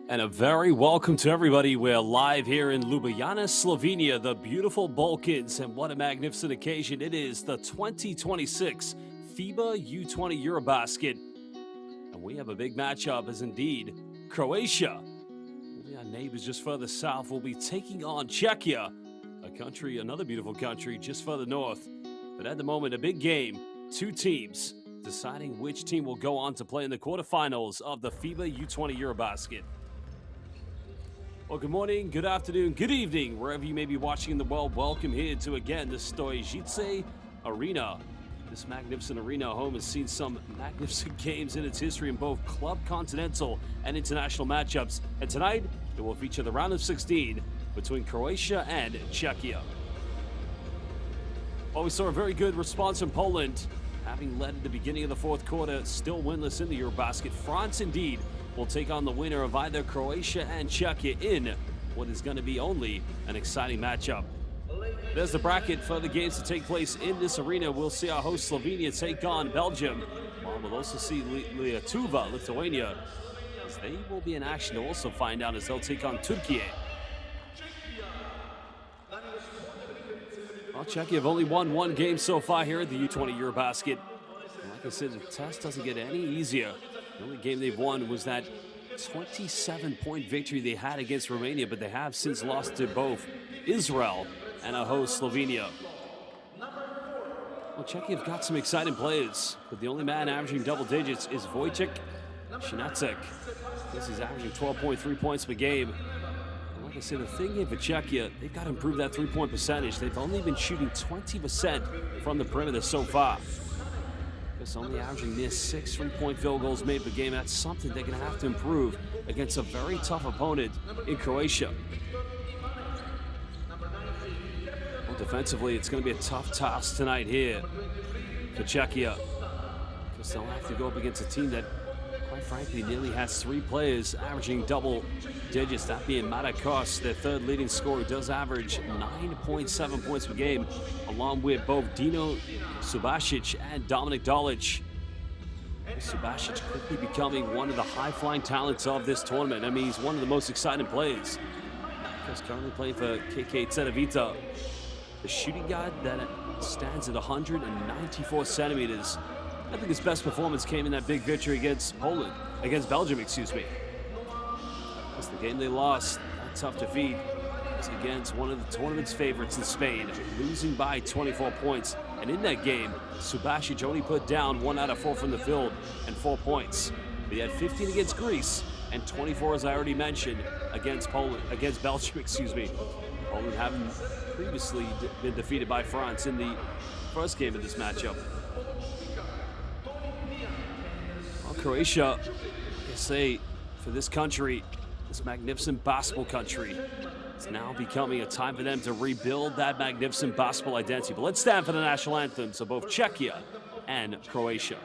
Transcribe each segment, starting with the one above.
And a very welcome to everybody. We're live here in Ljubljana, Slovenia, the beautiful Balkans, and what a magnificent occasion it is, the 2026 FIBA U20 EuroBasket. And we have a big matchup as indeed Croatia, our neighbors just further south, will be taking on Czechia, another beautiful country just further north. But at the moment, a big game, two teams deciding which team will go on to play in the quarterfinals of the FIBA U20 EuroBasket. Well, good morning, good afternoon, good evening, wherever you may be watching in the world. Welcome here to, again, the Stojice Arena. This magnificent arena home has seen some magnificent games in its history in both club, continental, and international matchups. And tonight, it will feature the round of 16 between Croatia and Czechia. Well, we saw a very good response from Poland, having led at the beginning of the fourth quarter, still winless in the EuroBasket. France, indeed, will take on the winner of either Croatia and Czechia in what is going to be only an exciting matchup. There's the bracket for the games to take place in this arena. We'll see our host Slovenia take on Belgium, while we'll also see Lietuva, Lithuania, as they will be in action to also find out as they'll take on Turkey. Well, Czechia have only won one game so far here at the U20 EuroBasket. And like I said, the test doesn't get any easier. The only game they've won was that 27-point victory they had against Romania, but they have since lost to both Israel and our host Slovenia. Well, Czechia have got some exciting players, but the only man averaging double digits is Wojciech Shinacek. He's averaging 12.3 points per game. And like I said, the thing here for Czechia, they've got to improve that three-point percentage. They've only been shooting 20% from the perimeter so far. Only averaging near 6 three-point field goals made per game. That's something they're going to have to improve against a very tough opponent in Croatia. Well, defensively, it's going to be a tough task tonight here for Czechia, because they'll have to go up against a team that, quite frankly, nearly has 3 players averaging double digits, that being Matakos, their third leading scorer, does average 9.7 points per game, along with both Dino Subasic and Dominik Dolic. Subasic quickly becoming one of the high-flying talents of this tournament. I mean, he's one of the most exciting players. He's currently playing for KK Cedevita. The shooting guard that stands at 194 centimeters. I think his best performance came in that big victory against Belgium, excuse me. It's the game they lost, that tough defeat, was against one of the tournament's favorites in Spain, losing by 24 points. And in that game, Subasic only put down 1 out of 4 from the field and 4 points. He had 15 against Greece and 24, as I already mentioned, against Belgium, excuse me. Poland having previously been defeated by France in the first game of this matchup. Well, Croatia, like I say, for this country, this magnificent basketball country, it's now becoming a time for them to rebuild that magnificent basketball identity. But let's stand for the national anthems of both Czechia and Croatia.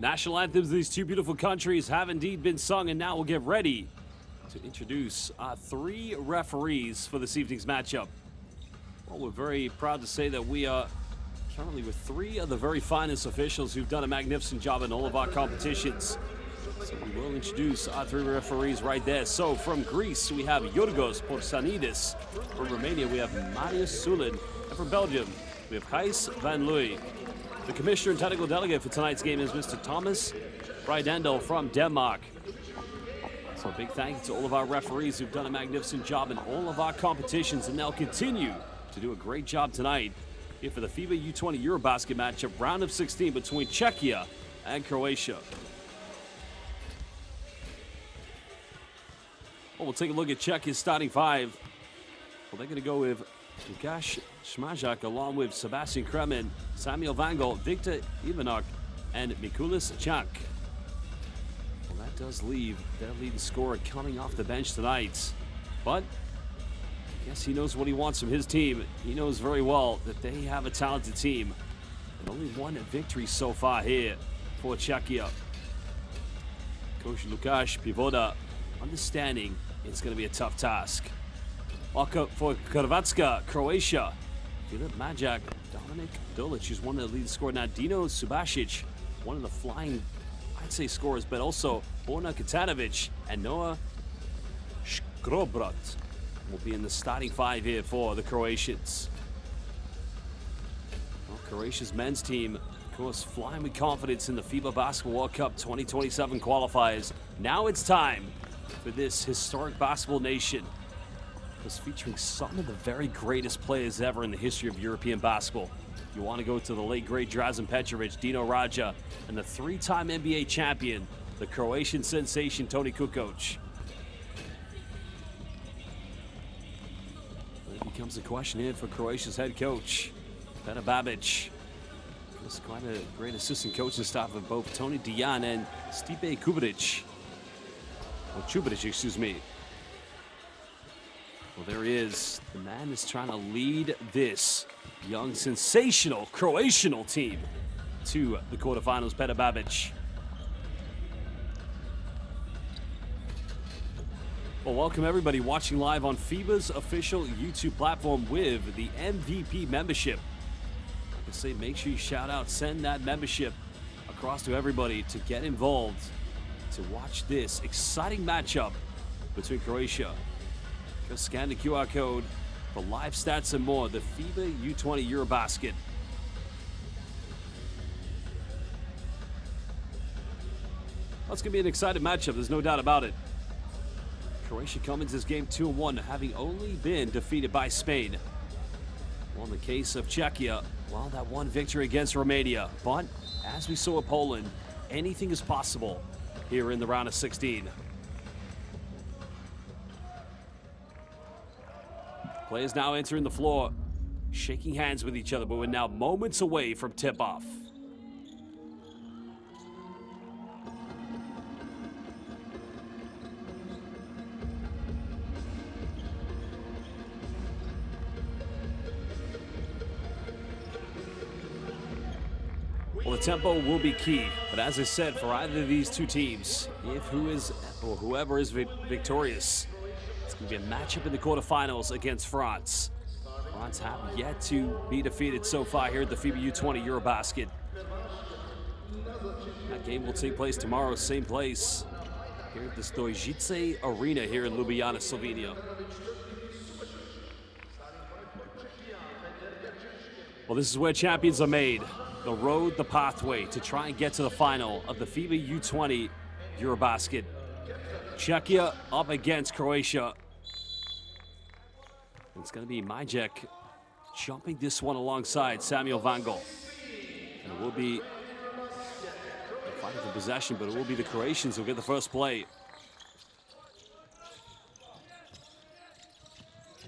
National anthems of these two beautiful countries have indeed been sung, and now we'll get ready to introduce our 3 referees for this evening's matchup. Well, we're very proud to say that we are currently with 3 of the very finest officials who've done a magnificent job in all of our competitions. So we will introduce our 3 referees right there. So from Greece, we have Yorgos Porsanidis. From Romania, we have Marius Sulin. And from Belgium, we have Gijs van Looy. The commissioner and technical delegate for tonight's game is Mr. Thomas Brydendal from Denmark. So a big thank you to all of our referees who've done a magnificent job in all of our competitions, and they'll continue to do a great job tonight here for the FIBA U20 EuroBasket matchup, round of 16 between Czechia and Croatia. Well, we'll take a look at Czechia's starting 5. Well, they're going to go with Lukáš Šmažák along with Sebastian Kremen, Samuel Vangel, Viktor Ivanok, and Mikulis Čank. Well, that does leave their leading scorer coming off the bench tonight. But I guess he knows what he wants from his team. He knows very well that they have a talented team. And only 1 victory so far here for Czechia. Coach Lukáš Pivoda understanding it's going to be a tough task. For Hrvatska, Croatia, Filip Majak, Dominik Dolic, who's one of the leading scorers. Now, Dino Subasic, one of the flying, I'd say, scorers, but also Borna Katanovic and Noah Škrobrat will be in the starting 5 here for the Croatians. Well, Croatia's men's team, of course, flying with confidence in the FIBA Basketball World Cup 2027 qualifiers. Now it's time for this historic basketball nation, was featuring some of the very greatest players ever in the history of European basketball. You want to go to the late great Drazen Petrovic, Dino Radja, and the 3-time NBA champion, the Croatian sensation Toni Kukoc. It becomes a question here for Croatia's head coach, Petar Babic. This is quite a great assistant coaching staff of both Tony Dijan and Stipe Čubrić. Excuse me. Well, there he is. The man is trying to lead this young, sensational Croatian team to the quarterfinals, Petar Babic. Well, welcome everybody watching live on FIBA's official YouTube platform with the MVP membership. Like I say, make sure you shout out, send that membership across to everybody to get involved, to watch this exciting matchup between Croatia. Just scan the QR code for live stats and more. The FIBA U20 EuroBasket. Well, it's going to be an exciting matchup. There's no doubt about it. Croatia comes into this game 2-1, having only been defeated by Spain. Well, in the case of Czechia, well, that 1 victory against Romania. But as we saw with Poland, anything is possible here in the round of 16. Players now entering the floor, shaking hands with each other, but we're now moments away from tip-off. Well, the tempo will be key, but as I said, for either of these 2 teams, whoever is victorious, it's going to be a matchup in the quarterfinals against France. France have yet to be defeated so far here at the FIBA U20 EuroBasket. That game will take place tomorrow, same place, here at the Stojice Arena here in Ljubljana, Slovenia. Well, this is where champions are made. The road, the pathway to try and get to the final of the FIBA U20 EuroBasket. Czechia up against Croatia. It's going to be Majek jumping this one alongside Samuel Vangel. And it will be fighting for possession, but it will be the Croatians who get the first play.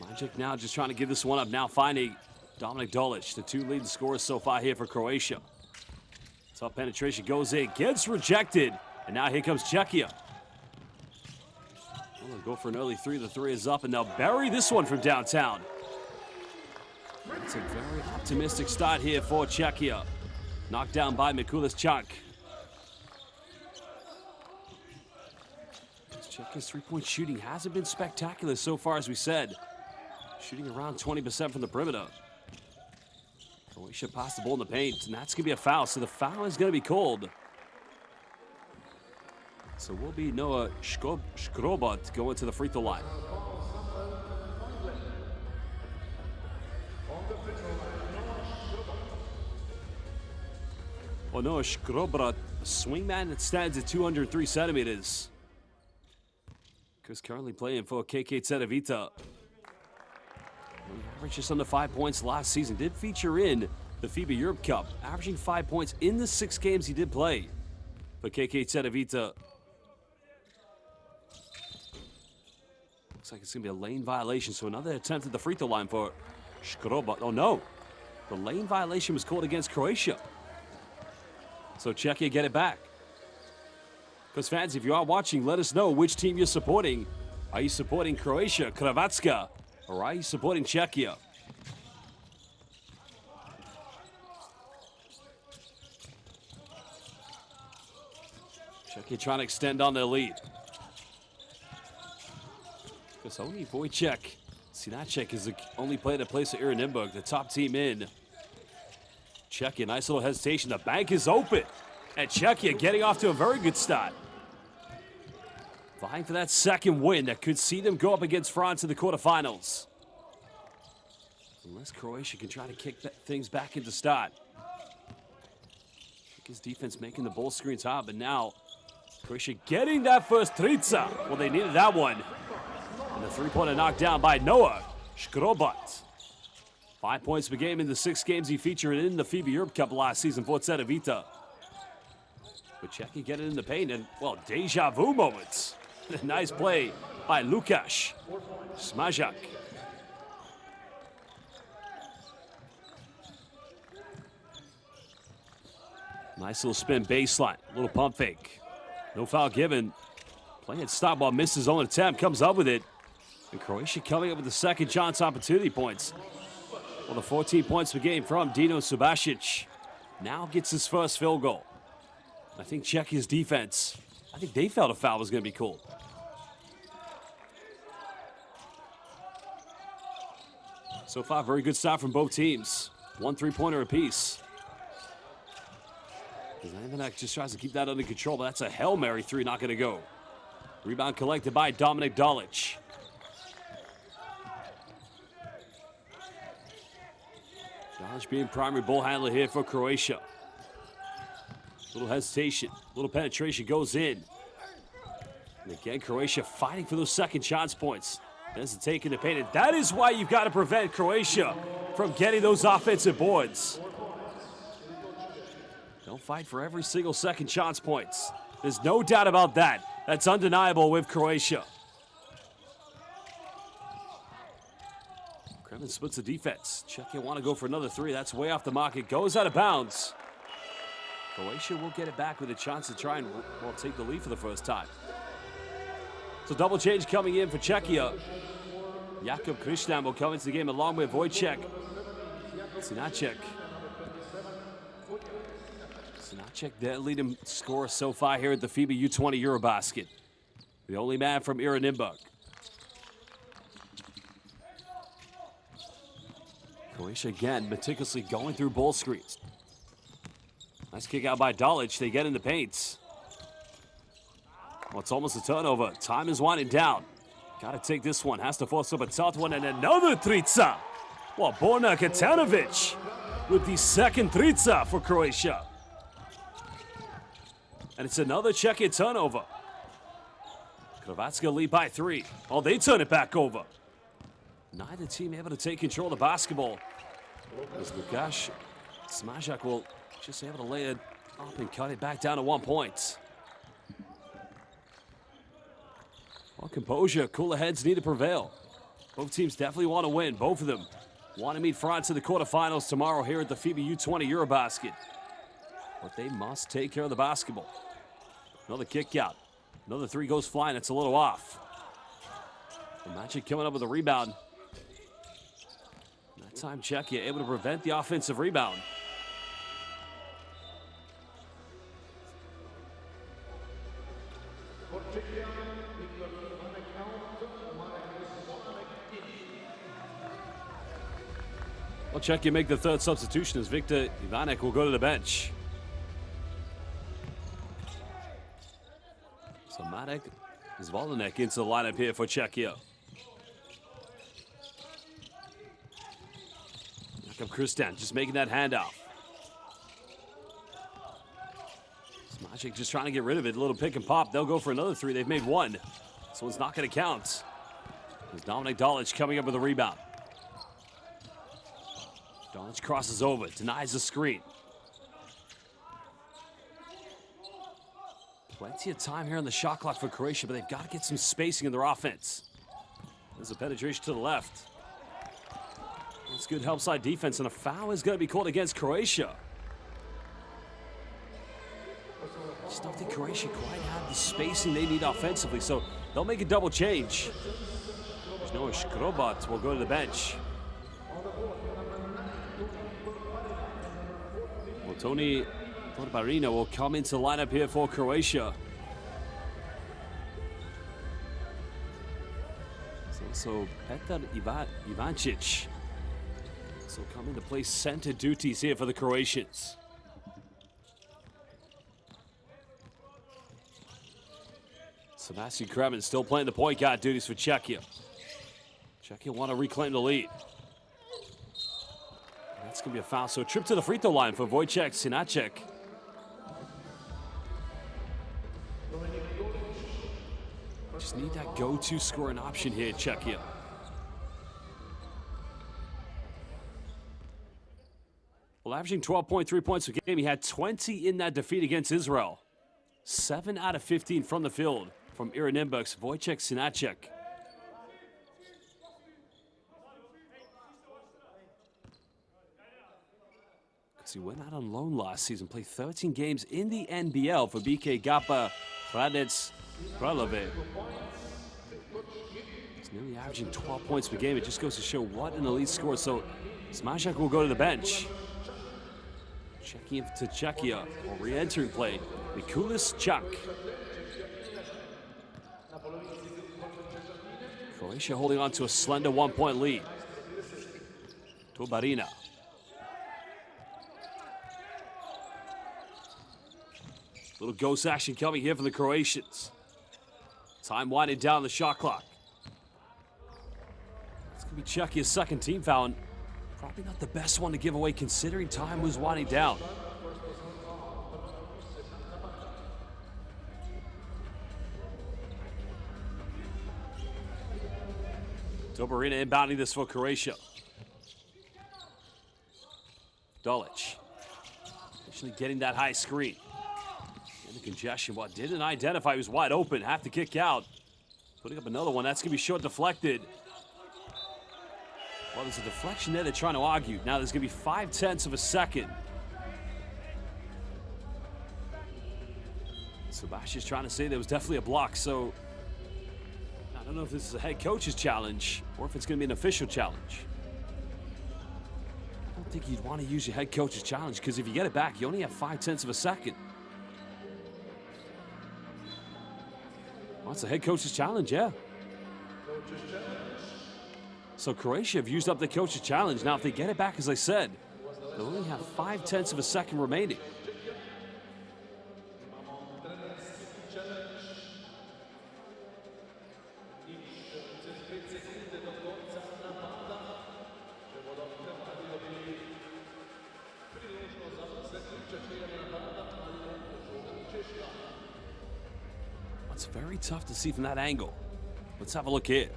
Majek now just trying to give this one up. Now finding Dominik Dolic, the 2 leading scorers so far here for Croatia. Tough penetration goes in, gets rejected, and now here comes Czechia. They'll go for an early 3. The 3 is up, and they'll bury this one from downtown. It's a very optimistic start here for Czechia. Knocked down by Mikulis Čank. Czechia's three-point shooting hasn't been spectacular so far, as we said. Shooting around 20% from the perimeter. Croatia passed the ball in the paint, and that's going to be a foul. So the foul is going to be called. So will be Noah Škrobot going to the free throw line. Well, Noah Škrobot, a swingman that stands at 203 centimeters. He's currently playing for KK Cedevita. He averaged just under 5 points last season. Did feature in the FIBA Europe Cup, averaging 5 points in the 6 games he did play for KK Cedevita. Looks like it's going to be a lane violation, so another attempt at the free throw line for Škrobot. Oh no, the lane violation was called against Croatia. So Czechia get it back. Because fans, if you are watching, let us know which team you're supporting. Are you supporting Croatia, Hrvatska, or are you supporting Czechia? Czechia trying to extend on their lead. Because only Wojciech Sinacek is the only player that plays for Iranimburg, the top team in. Czechia, nice little hesitation. The bank is open. And Czechia getting off to a very good start. Vying for that second win that could see them go up against France in the quarterfinals. Unless Croatia can try to kick things back into start. His defense making the ball screens hard, but now Croatia getting that first trica. Well, they needed that one. And the three-pointer knocked down by Noah Škrobot. 5 points per game in the 6 games he featured in the FIBA Europe Cup last season for Cedevita. But Czechia get it in the paint, and, well, deja vu moments. Nice play by Lukáš Smažák. Nice little spin baseline, little pump fake. No foul given. Playing stop while misses his own attempt, comes up with it. And Croatia coming up with the second chance opportunity points. Well, the 14 points per game from Dino Subasic now gets his first field goal. I think Czechia's defense, I think they felt a foul was going to be called. So far, very good start from both teams. 1 3-pointer apiece. Ivanek just tries to keep that under control, but that's a Hail Mary three, not going to go. Rebound collected by Dominik Dalic. Dalic being primary ball handler here for Croatia. Little hesitation, little penetration goes in. And again, Croatia fighting for those second chance points. There's the take in the paint. And that is why you've got to prevent Croatia from getting those offensive boards. They'll fight for every single second chance points. There's no doubt about that. That's undeniable with Croatia. Kremlin splits the defense. Czechia want to go for another three. That's way off the mark. It goes out of bounds. Croatia will get it back with a chance to try and, well, take the lead for the first time. So double change coming in for Czechia. Jakub Krišnan will come into the game along with Wojciech Sinacek. Sinacek, their leading scorer so far here at the FIBA U20 EuroBasket. The only man from Iranimburg. Croatia again meticulously going through ball screens. Nice kick out by Dalic. They get in the paint. Well, it's almost a turnover. Time is winding down. Got to take this one. Has to force up a tough one, and another trica. Well, Borna Katanovic with the second trica for Croatia. And it's another Czechia turnover. Hrvatska lead by 3. Oh, they turn it back over. Neither team able to take control of the basketball. As Lukáš Smažák will just able to lay it up and cut it back down to 1 point. Well, composure, cooler heads need to prevail. Both teams definitely want to win. Both of them want to meet France in the quarterfinals tomorrow here at the FIBA U20 EuroBasket. But they must take care of the basketball. Another kick out. Another three goes flying. It's a little off. The Magic coming up with a rebound. That time Czechia able to prevent the offensive rebound. Well, Czechia make the third substitution as Viktor Ivanek will go to the bench. So Marek Zvolinek into the lineup here for Czechia. Back up Kristan, just making that handoff. Smajic just trying to get rid of it. A little pick and pop. They'll go for another three. They've made one. So it's not going to count. There's Dominic Dolic coming up with a rebound. Dolic crosses over, denies the screen. Plenty of time here on the shot clock for Croatia, but they've got to get some spacing in their offense. There's a penetration to the left. That's good help side defense, and a foul is going to be called against Croatia. I just don't think Croatia quite have the spacing they need offensively, so they'll make a double change. Noah Škrobat will go to the bench. Well, Tony Barbarino will come into the lineup here for Croatia. So Petar Ivancic will come into play center duties here for the Croatians. Sebastian Kremen still playing the point guard duties for Czechia. Czechia want to reclaim the lead. That's going to be a foul. So a trip to the free throw line for Wojciech Sinacek. Just need that go-to scoring option here, Czechia. Well, averaging 12.3 points per game, he had 20 in that defeat against Israel. 7 out of 15 from the field from Iranimburg's Wojciech Sinacek. He went out on loan last season, played 13 games in the NBL for BK Gapa Hradec Kralove. He's nearly averaging 12 points per game. It just goes to show what an elite scorer. So Smajic will go to the bench. Checking into Czechia, or re-entering play, Mikulis Chak. Croatia holding on to a slender 1-point lead. Tobarina. Little ghost action coming here from the Croatians. Time winding down the shot clock. It's going to be Czechia's second team foul. Probably not the best one to give away considering time was winding down. Tobarina inbounding this for Croatia. Dolic. Actually getting that high screen. The congestion, what didn't identify, he was wide open, have to kick out. Putting up another one, that's gonna be short deflected. Well, there's a deflection there they're trying to argue. Now there's gonna be 0.5 of a second. Sebastian's trying to say there was definitely a block, so I don't know if this is a head coach's challenge or if it's gonna be an official challenge. I don't think you'd want to use your head coach's challenge because if you get it back, you only have 0.5 of a second. Well, it's a head coach's challenge, yeah. So Croatia have used up the coach's challenge. Now, if they get it back, as I said, they'll only have 0.5 of a second remaining. It's very tough to see from that angle. Let's have a look here.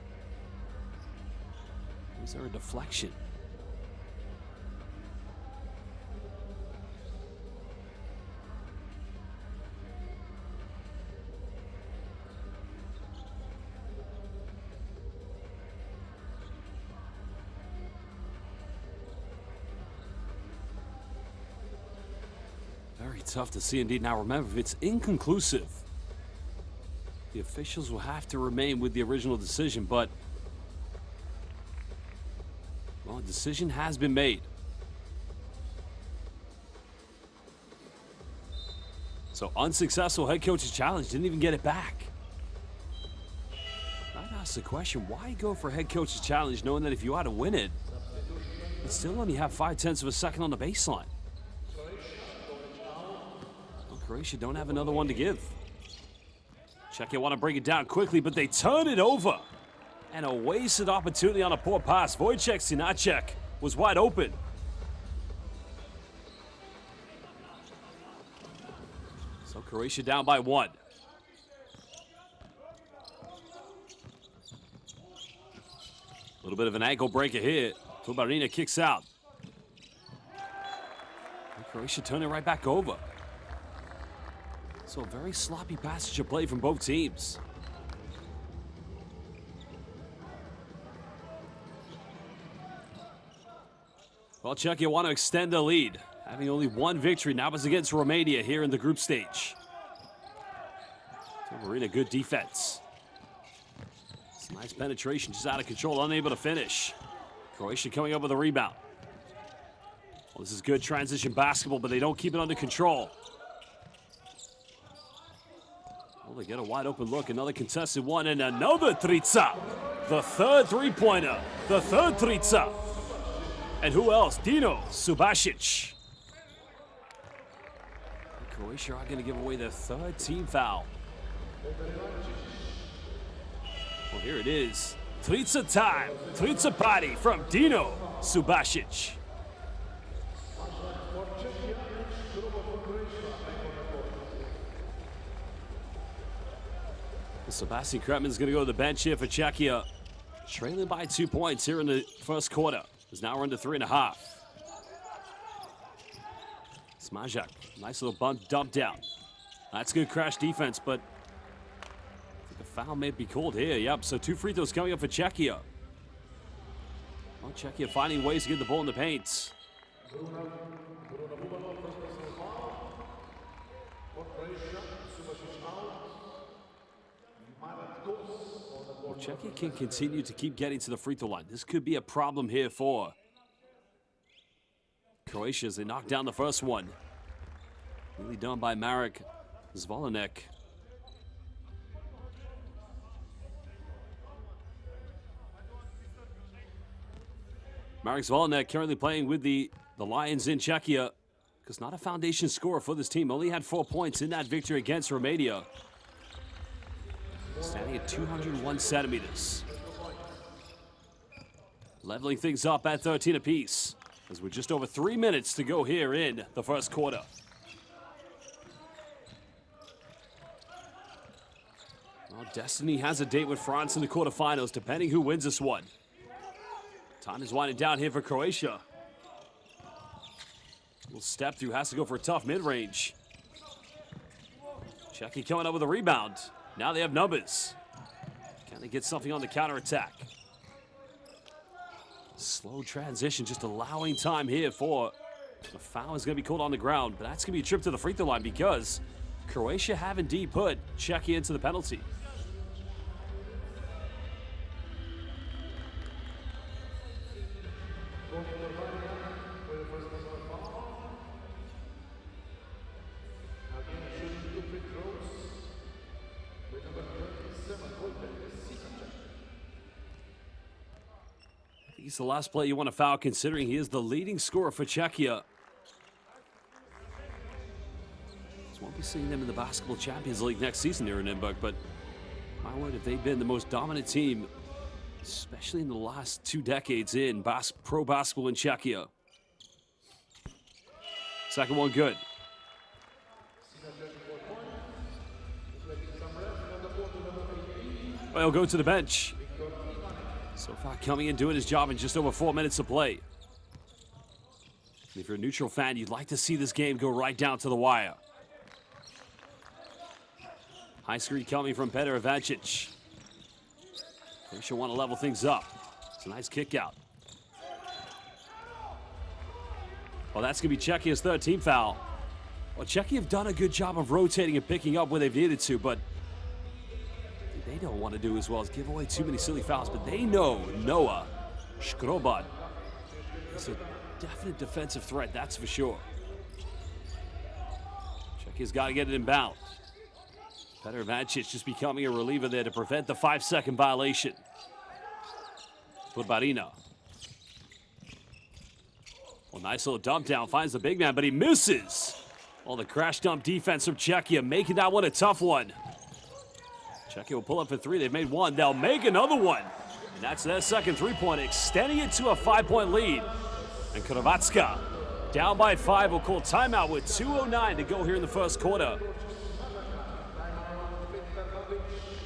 Is there a deflection? Very tough to see indeed. Now remember, if it's inconclusive, the officials will have to remain with the original decision, but well, a decision has been made. So unsuccessful head coach's challenge, didn't even get it back. I'd ask the question, why go for head coach's challenge knowing that if you ought to win it, but still only have 0.5 of a second on the baseline. Well, Croatia don't have another one to give. Czechia want to bring it down quickly, but they turn it over. And a wasted opportunity on a poor pass. Wojciech Sinacek was wide open. So Croatia down by 1. A little bit of an ankle breaker here. Tubarina kicks out. And Croatia turn it right back over. So a very sloppy passage of play from both teams. Well, Czechia want to extend the lead, having only one victory. Now it's against Romania here in the group stage. Marina, good defense. It's nice penetration, just out of control, unable to finish. Croatia coming up with a rebound. Well, this is good transition basketball, but they don't keep it under control. Well, they get a wide open look, another contested one, and another Trica. The third three-pointer, the third Trica. And who else? Dino Subasic. Croatia are going to give away their third team foul. Well, here it is. Trica time. Trica party from Dino Subasic. Sebastian Kretman's going to go to the bench here for Czechia. Trailing by 2 points here in the first quarter. Is now under 3.5. Smajak, nice little dump down. That's good crash defense, but I think a foul may be called here. Yep, so 2 free throws coming up for Czechia. Well, Czechia finding ways to get the ball in the paint. Well, Czechia can continue to keep getting to the free throw line. This could be a problem here for Croatia as they knock down the first one. Really done by Marek Zvolanek. Marek Zvolanek currently playing with the Lions in Czechia, because not a foundation scorer for this team. Only had 4 points in that victory against Romania. Standing at 201 centimeters. Leveling things up at 13 apiece, as we're just over 3 minutes to go here in the first quarter. Well, destiny has a date with France in the quarterfinals, depending who wins this one. Time is winding down here for Croatia. Little step through, has to go for a tough mid-range. Czechia coming up with a rebound. Now they have numbers. Can they get something on the counterattack? Slow transition, just allowing time here for the foul is going to be called on the ground, but that's going to be a trip to the free throw line because Croatia have indeed put Czechia into the penalty. He's the last play you want to foul, considering he is the leading scorer for Czechia. So won't be seeing them in the Basketball Champions League next season here in Nürnberg, but my word, if they've been the most dominant team, especially in the last 2 decades in pro basketball in Czechia. Second one good. Well, he'll go to the bench. So far coming in, doing his job in just over 4 minutes of play. If you're a neutral fan, you'd like to see this game go right down to the wire. High screen coming from Petr Ivancic. Croatia want to level things up. It's a nice kick out. Well, that's going to be Czechia's third team foul. Well, Czechia have done a good job of rotating and picking up where they've needed to, but they don't want to do as well as give away too many silly fouls, but they know Noah Škroban is a definite defensive threat, that's for sure. Czechia's got to get it inbound. Petr Ivancic just becoming a reliever there to prevent the 5-second violation. Tubarina. Well, nice little dump down, finds the big man, but he misses. Well, the crash dump defense from Czechia, making that one a tough one. Czechia will pull up for three. They've made one. They'll make another one. And that's their second three-pointer, extending it to a 5-point lead. And Croatia, down by 5, will call timeout with 2:09 to go here in the first quarter.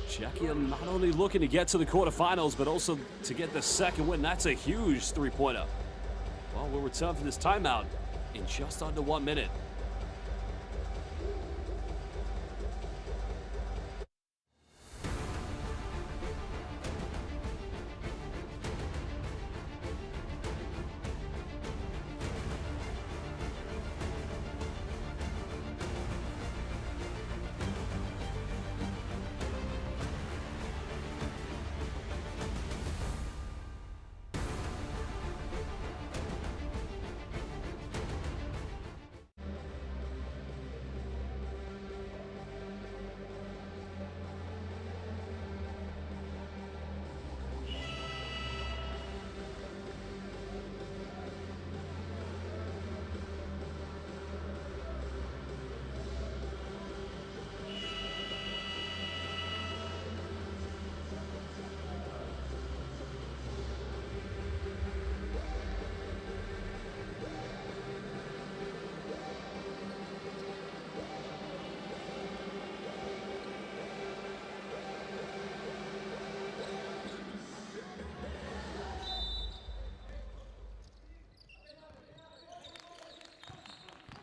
Czechia not only looking to get to the quarterfinals, but also to get the second win. That's a huge three-pointer. Well, we'll return for this timeout in just under 1 minute.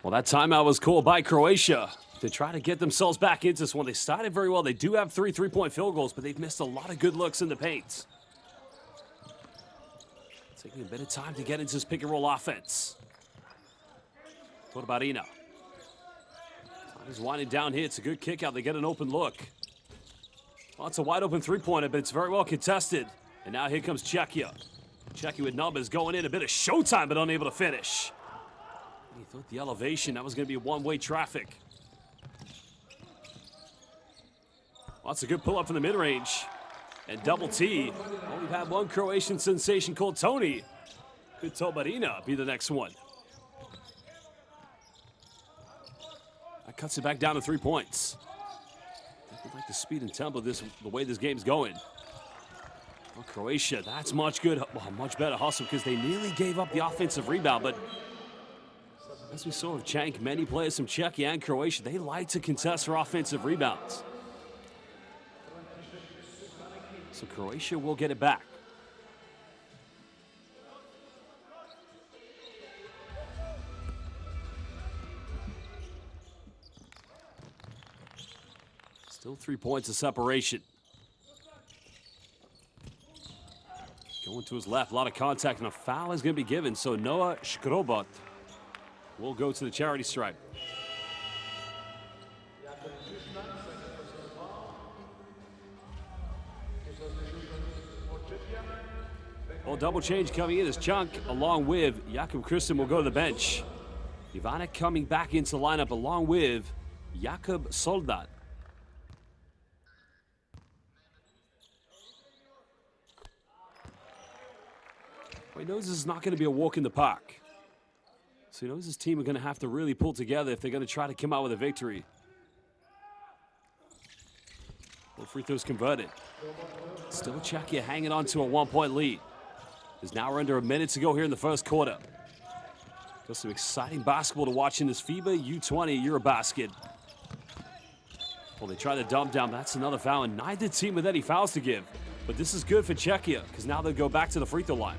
Well, that timeout was called by Croatia to try to get themselves back into this one. They started very well. They do have 3 three-point field goals, but they've missed a lot of good looks in the paint. Taking a bit of time to get into this pick-and-roll offense. What about Ina? He's winding down here. It's a good kick out. They get an open look. Well, it's a wide-open three-pointer, but it's very well contested. And now here comes Czechia. Czechia with numbers going in. A bit of showtime, but unable to finish. He thought the elevation, that was going to be one-way traffic. Well, that's a good pull-up from the mid-range. And double T. Well, we've had one Croatian sensation called Tony. Could Tobarina be the next one? That cuts it back down to 3 points. I like the speed and tempo of this, the way this game's going. Well, Croatia, that's much better hustle because they nearly gave up the offensive rebound, but as we saw with Cenk, many players from Czechia and Croatia, they like to contest for offensive rebounds. So Croatia will get it back. Still 3 points of separation. Going to his left, a lot of contact, and a foul is going to be given. So Noah Škrobot will go to the charity stripe. Well, double change coming in as Chunk, along with Jakub Christen, will go to the bench. Ivanek coming back into the lineup along with Jakub Soldat. Well, he knows this is not going to be a walk in the park. So he knows his team are going to have to really pull together if they're going to try to come out with a victory. Well, free throws converted. Still Czechia hanging on to a 1-point lead. As now we're under a minute to go here in the first quarter. Got some exciting basketball to watch in this FIBA U20 EuroBasket. Well, they try to dump down, but that's another foul, and neither team with any fouls to give. But this is good for Czechia, because now they'll go back to the free throw line.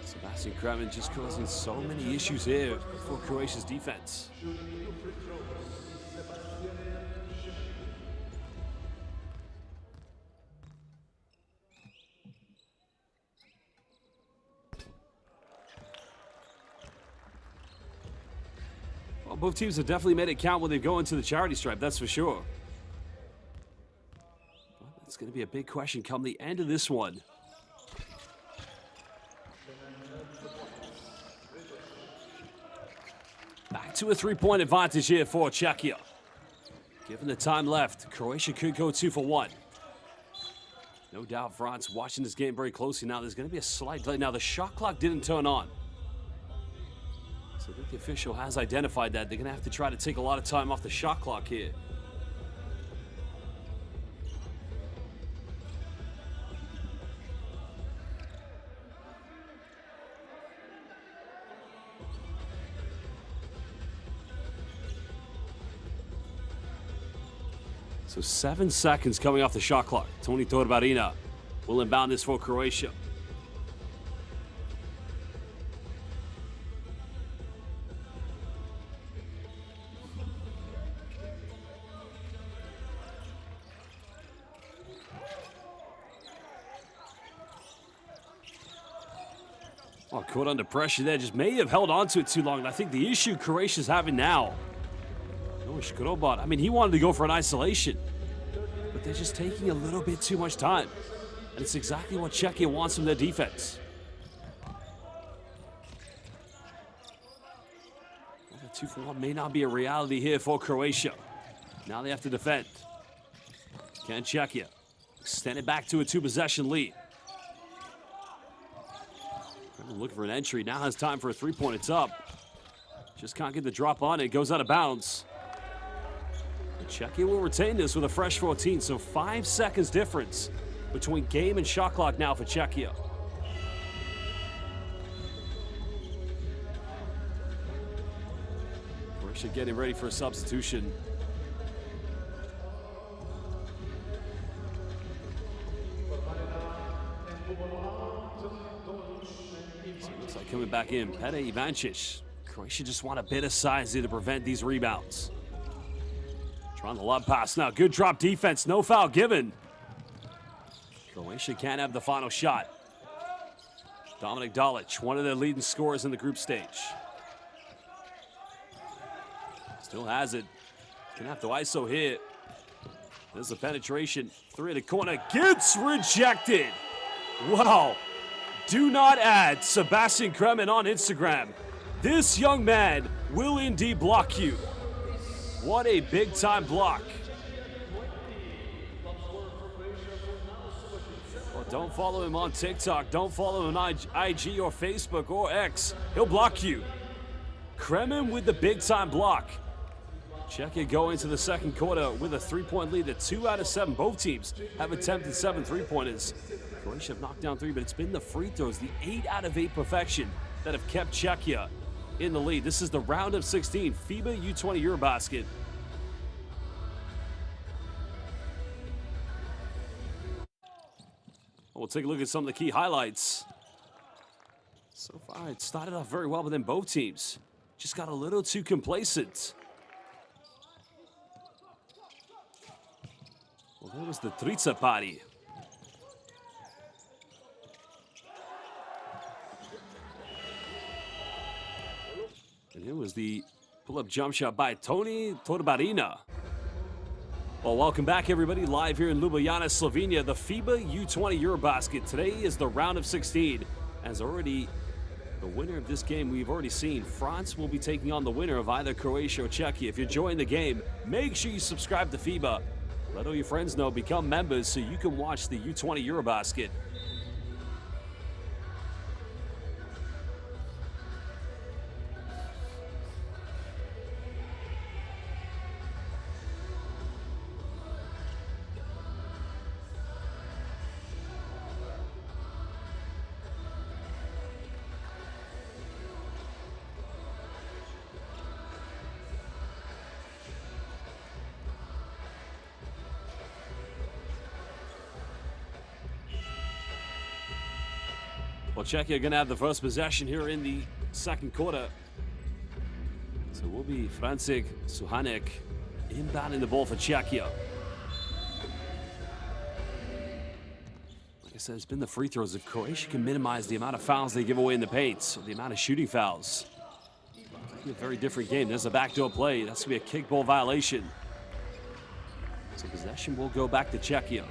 Sebastian Kremen just causing so many issues here for Croatia's defense. Well, both teams have definitely made it count when they go into the charity stripe, that's for sure. Well, it's going to be a big question come the end of this one. Back to a 3-point advantage here for Czechia. Given the time left, Croatia could go 2 for 1. No doubt France watching this game very closely now. There's going to be a slight delay. Now, the shot clock didn't turn on. So I think the official has identified that. They're going to have to try to take a lot of time off the shot clock here. So 7 seconds coming off the shot clock. Toni Torbarina will inbound this for Croatia. Oh, caught under pressure there. Just may have held on to it too long. And I think the issue Croatia's having now. I mean, he wanted to go for an isolation, but they're just taking a little bit too much time. And it's exactly what Czechia wants from their defense. Well, the 2-for-1 may not be a reality here for Croatia. Now they have to defend. Can Czechia extend it back to a 2-possession lead? Looking for an entry. Now has time for a 3-point. It's up. Just can't get the drop on it. Goes out of bounds. Czechia will retain this with a fresh 14, so 5 seconds difference between game and shot clock now for Czechia. Croatia getting ready for a substitution. So it looks like coming back in, Pete Ivancic. Croatia just want a bit of size here to prevent these rebounds. Trying the lob pass now. Good drop defense. No foul given. Croatia can't have the final shot. Dominik Dalic, one of their leading scorers in the group stage. Still has it. Gonna have to ISO here. There's a penetration. 3 in the corner. Gets rejected. Wow. Do not add Sebastian Kremen on Instagram. This young man will indeed block you. What a big-time block. Well, don't follow him on TikTok. Don't follow him on IG or Facebook or X. He'll block you. Kremen with the big-time block. Czechia go into the second quarter with a 3-point lead. At 2 out of 7. Both teams have attempted 7 3-pointers. Croatia have knocked down 3, but it's been the free throws, the 8 out of 8 perfection that have kept Czechia in the lead. This is the round of 16, FIBA U20 EuroBasket. We'll take a look at some of the key highlights. So far, it started off very well, but then both teams just got a little too complacent. Well, there was the Trica party. And here was the pull-up jump shot by Toni Torbarina. Well, welcome back, everybody. Live here in Ljubljana, Slovenia, the FIBA U20 EuroBasket. Today is the round of 16. As already the winner of this game we've already seen. France will be taking on the winner of either Croatia or Czechia. If you're enjoying the game, make sure you subscribe to FIBA. Let all your friends know. Become members so you can watch the U20 EuroBasket. Well, Czechia going to have the first possession here in the second quarter. So it will be Francik Suhanek inbounding the ball for Czechia. Like I said, it's been the free throws. If Croatia can minimize the amount of fouls they give away in the paint, so the amount of shooting fouls, it's a very different game. There's a backdoor play. That's going to be a kickball violation. So possession will go back to Czechia.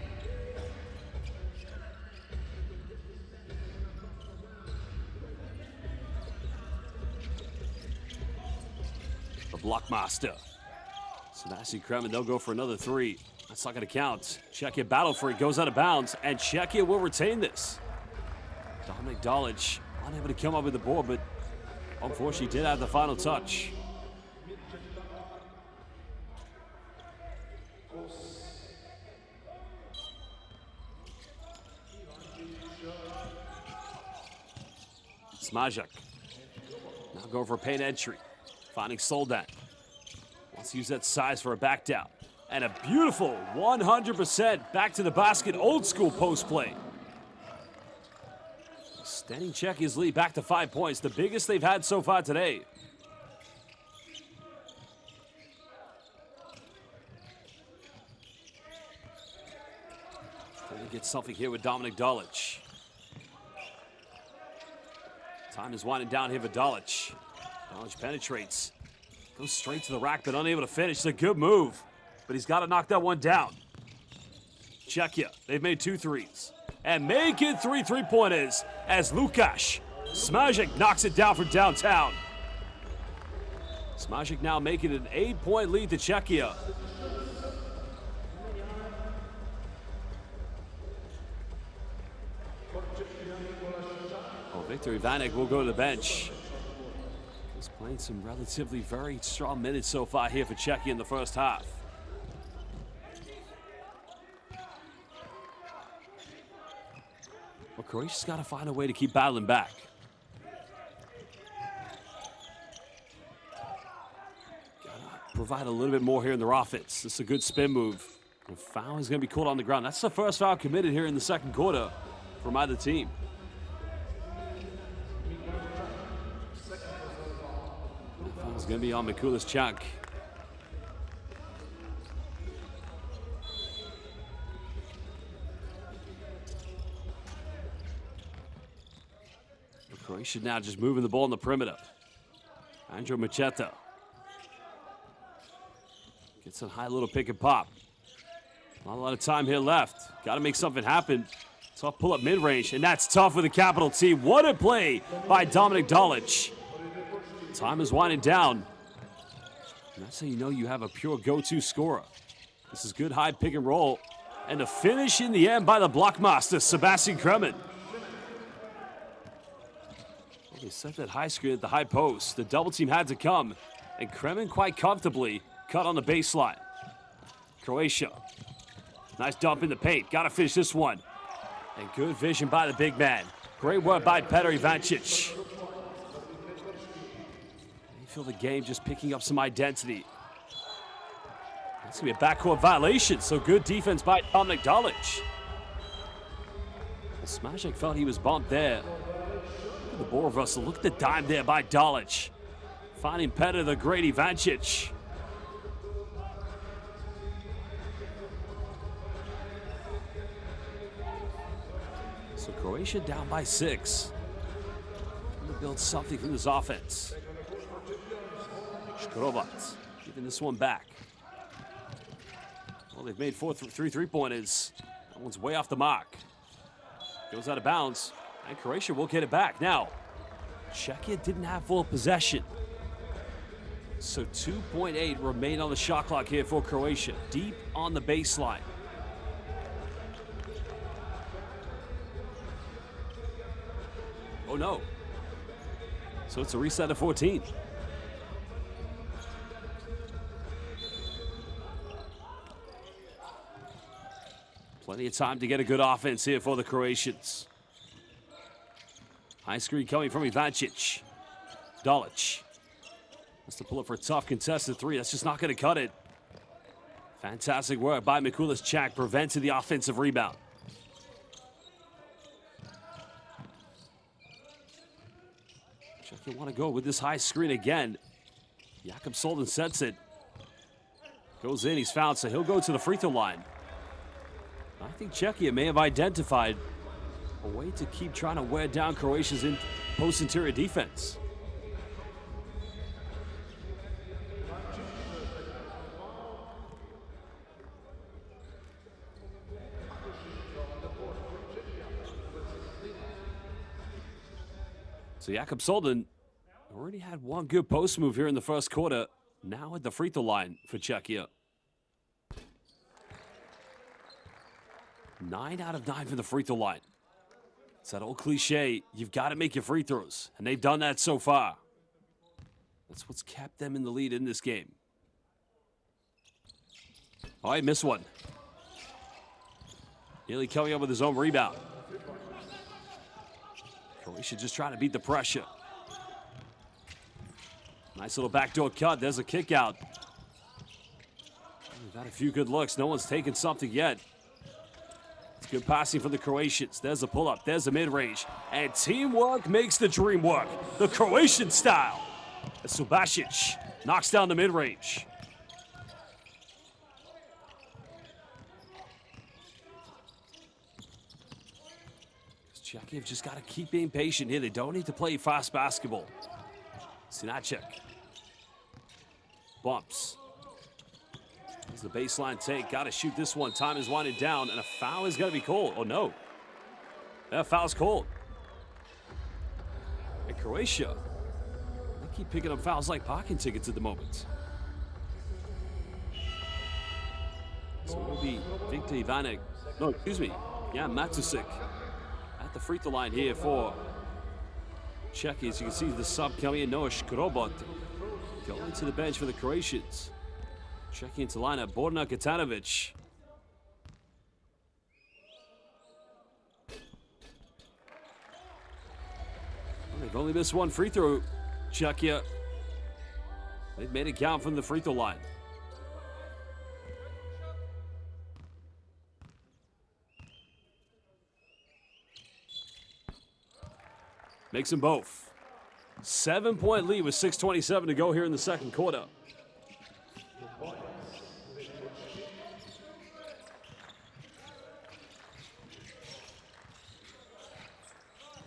Blockmaster. Sebastian Kremen, they'll go for another 3. That's not going to count. Czechia battle for it, goes out of bounds, and Czechia will retain this. Dominik Dalic unable to come up with the ball, but unfortunately did have the final touch. Smažak now going for a paint entry, finding Soldan. Wants to use that size for a back down. And a beautiful 100% back to the basket, old school post play. Extending Czechia's lead back to 5 points, the biggest they've had so far today. Trying to get something here with Dominik Dalic. Time is winding down here for Dalic. Dalic penetrates. Goes straight to the rack, but unable to finish. It's a good move, but he's got to knock that one down. Czechia, they've made 2 threes. And making 3 3-pointers as Lukasz Smažak knocks it down from downtown. Smažak now making an 8-point lead to Czechia. Victor Ivanek will go to the bench. He's playing some relatively very strong minutes so far here for Czechia in the first half. Well, Croatia's got to find a way to keep battling back. Gotta provide a little bit more here in their offense. This is a good spin move. The foul is going to be called on the ground. That's the first foul committed here in the second quarter from either team. It's going to be on Mikulas-Chak. Croatia now just moving the ball in the perimeter. Andrew Macheta gets a high little pick and pop. Not a lot of time here left. Got to make something happen. Tough pull up mid-range, and that's tough with a capital T. What a play by Dominik Dalic. Time is winding down. And that's how you know you have a pure go-to scorer. This is good high pick and roll. And a finish in the end by the blockmaster, Sebastian Kremen. Well, they set that high screen at the high post. The double team had to come. And Kremen quite comfortably cut on the baseline. Croatia. Nice dump in the paint. Got to finish this one. And good vision by the big man. Great work by Petr Ivancic. Feel the game just picking up some identity. That's going to be a backcourt violation, so good defense by Dominik Dalic. Well, Smažak felt he was bumped there. Look at the ball reversal. Look at the dime there by Dalic. Finding Petr the great Ivancic. So Croatia down by 6. Trying to build something from this offense. Škrobat giving this one back. Well, they've made 3 3-pointers. That one's way off the mark. Goes out of bounds, and Croatia will get it back. Now, Czechia didn't have full possession. So 2.8 remain on the shot clock here for Croatia, deep on the baseline. Oh no. So it's a reset of 14. Plenty of time to get a good offense here for the Croatians. High screen coming from Ivancic. Dalic has to pull up for a tough contested 3. That's just not going to cut it. Fantastic work by Mikulas-Chak, prevented the offensive rebound. Czechia want to go with this high screen again. Jakob Soldan sets it. Goes in, he's fouled, so he'll go to the free throw line. I think Czechia may have identified a way to keep trying to wear down Croatia's post-interior defense. So Jakob Soldan already had one good post move here in the first quarter. Now at the free throw line for Czechia. 9 out of 9 from the free throw line. It's that old cliche, you've got to make your free throws, and they've done that so far. That's what's kept them in the lead in this game. Oh, he missed one. Nearly coming up with his own rebound. Croatia just trying to beat the pressure. Nice little backdoor cut. There's a kick out. We've got a few good looks. No one's taken something yet. It's good passing for the Croatians. There's a pull-up. There's a mid-range. And teamwork makes the dream work. The Croatian style. As Subasic knocks down the mid-range. Czechia have just got to keep being patient here. They don't need to play fast basketball. Sinacek. Bumps. There's the baseline take. Got to shoot this one. Time is winding down, and a foul is going to be called. Oh, no. That foul's called. And Croatia, they keep picking up fouls like parking tickets at the moment. So it will be Victor Ivanek. No, excuse me. Yeah, Matusik at the free throw line here for Czechia. As you can see, the sub coming in, Noah Škrobot going to the bench for the Croatians. Checking into lineup, Borna Katanovic. Well, they've only missed one free throw, Czechia. They've made it count from the free throw line. Makes them both. 7-point lead with 6:27 to go here in the second quarter.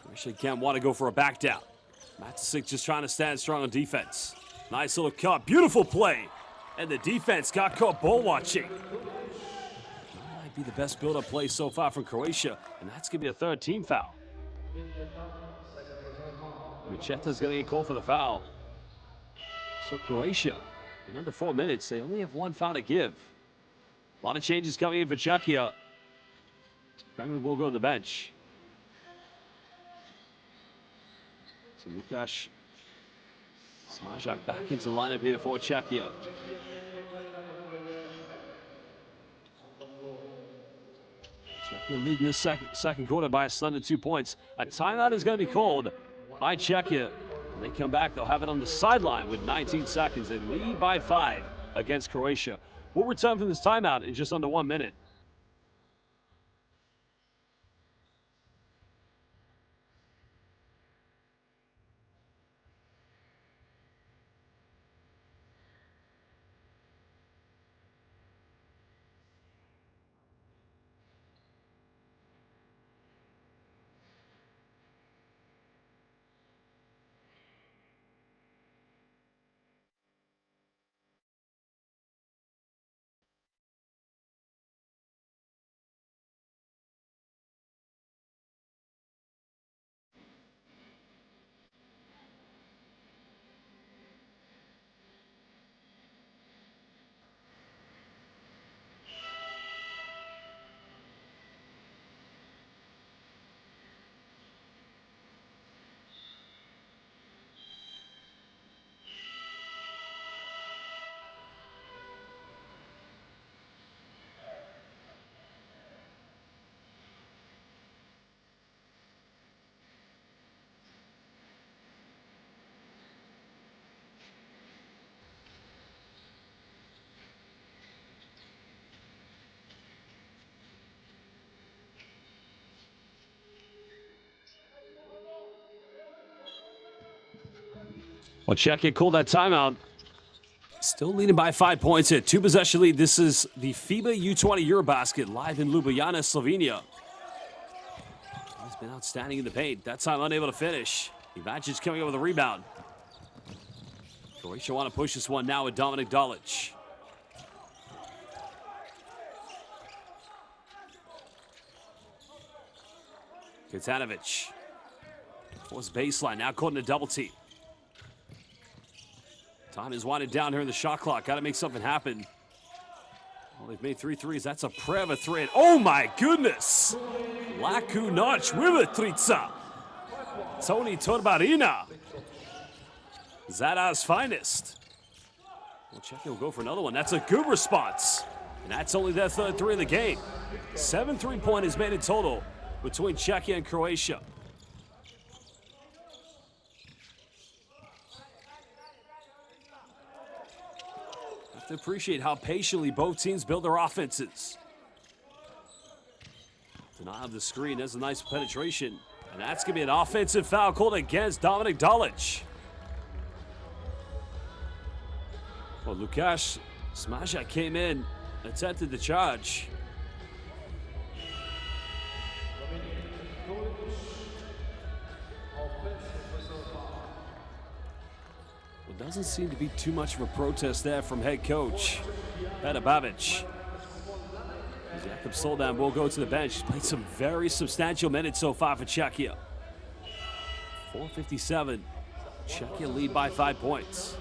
Actually can't want to go for a back down. Matusik just trying to stand strong on defense. Nice little cut, beautiful play. And the defense got caught ball watching. That might be the best build-up play so far from Croatia, and that's going to be a third team foul. Mucheta's going to get called for the foul. So Croatia, in under 4 minutes, they only have one foul to give. A lot of changes coming in for Czechia. Kremlin will go to the bench. So Lukasz Smažák back into the lineup here for Czechia. Czechia leading this second quarter by a slender 2 points. A timeout is going to be called by Czechia. When they come back, they'll have it on the sideline with 19 seconds. They lead by 5 against Croatia. We'll return from this timeout in just under 1 minute. Well, Czechia called that timeout. Still leading by 5 points here. 2-possession lead. This is the FIBA U20 EuroBasket live in Ljubljana, Slovenia. He's been outstanding in the paint. That time unable to finish. Ivancic coming up with a rebound. Croatia want to push this one now with Dominik Dalic. Katanovic. Force baseline. Now caught in a double team. Time is winding down here in the shot clock. Got to make something happen. Well, they've made 3 threes. That's a prayer of a three. Oh my goodness! Laku Notch with a trica. Tony Torbarina. Zadar's finest. Well, Czechia will go for another one. That's a good response. And that's only their 3rd three of the game. 7 3-pointers made in total between Czechia and Croatia. Have to appreciate how patiently both teams build their offenses. Denial of the screen. There's a nice penetration. And that's going to be an offensive foul called against Dominic Dolic. Well, Lukasz Smaja came in, attempted the charge. Well, doesn't seem to be too much of a protest there from head coach Petar Babic. Jakub Soldan will go to the bench. He's played some very substantial minutes so far for Czechia. 4:57. Czechia lead by 5 points.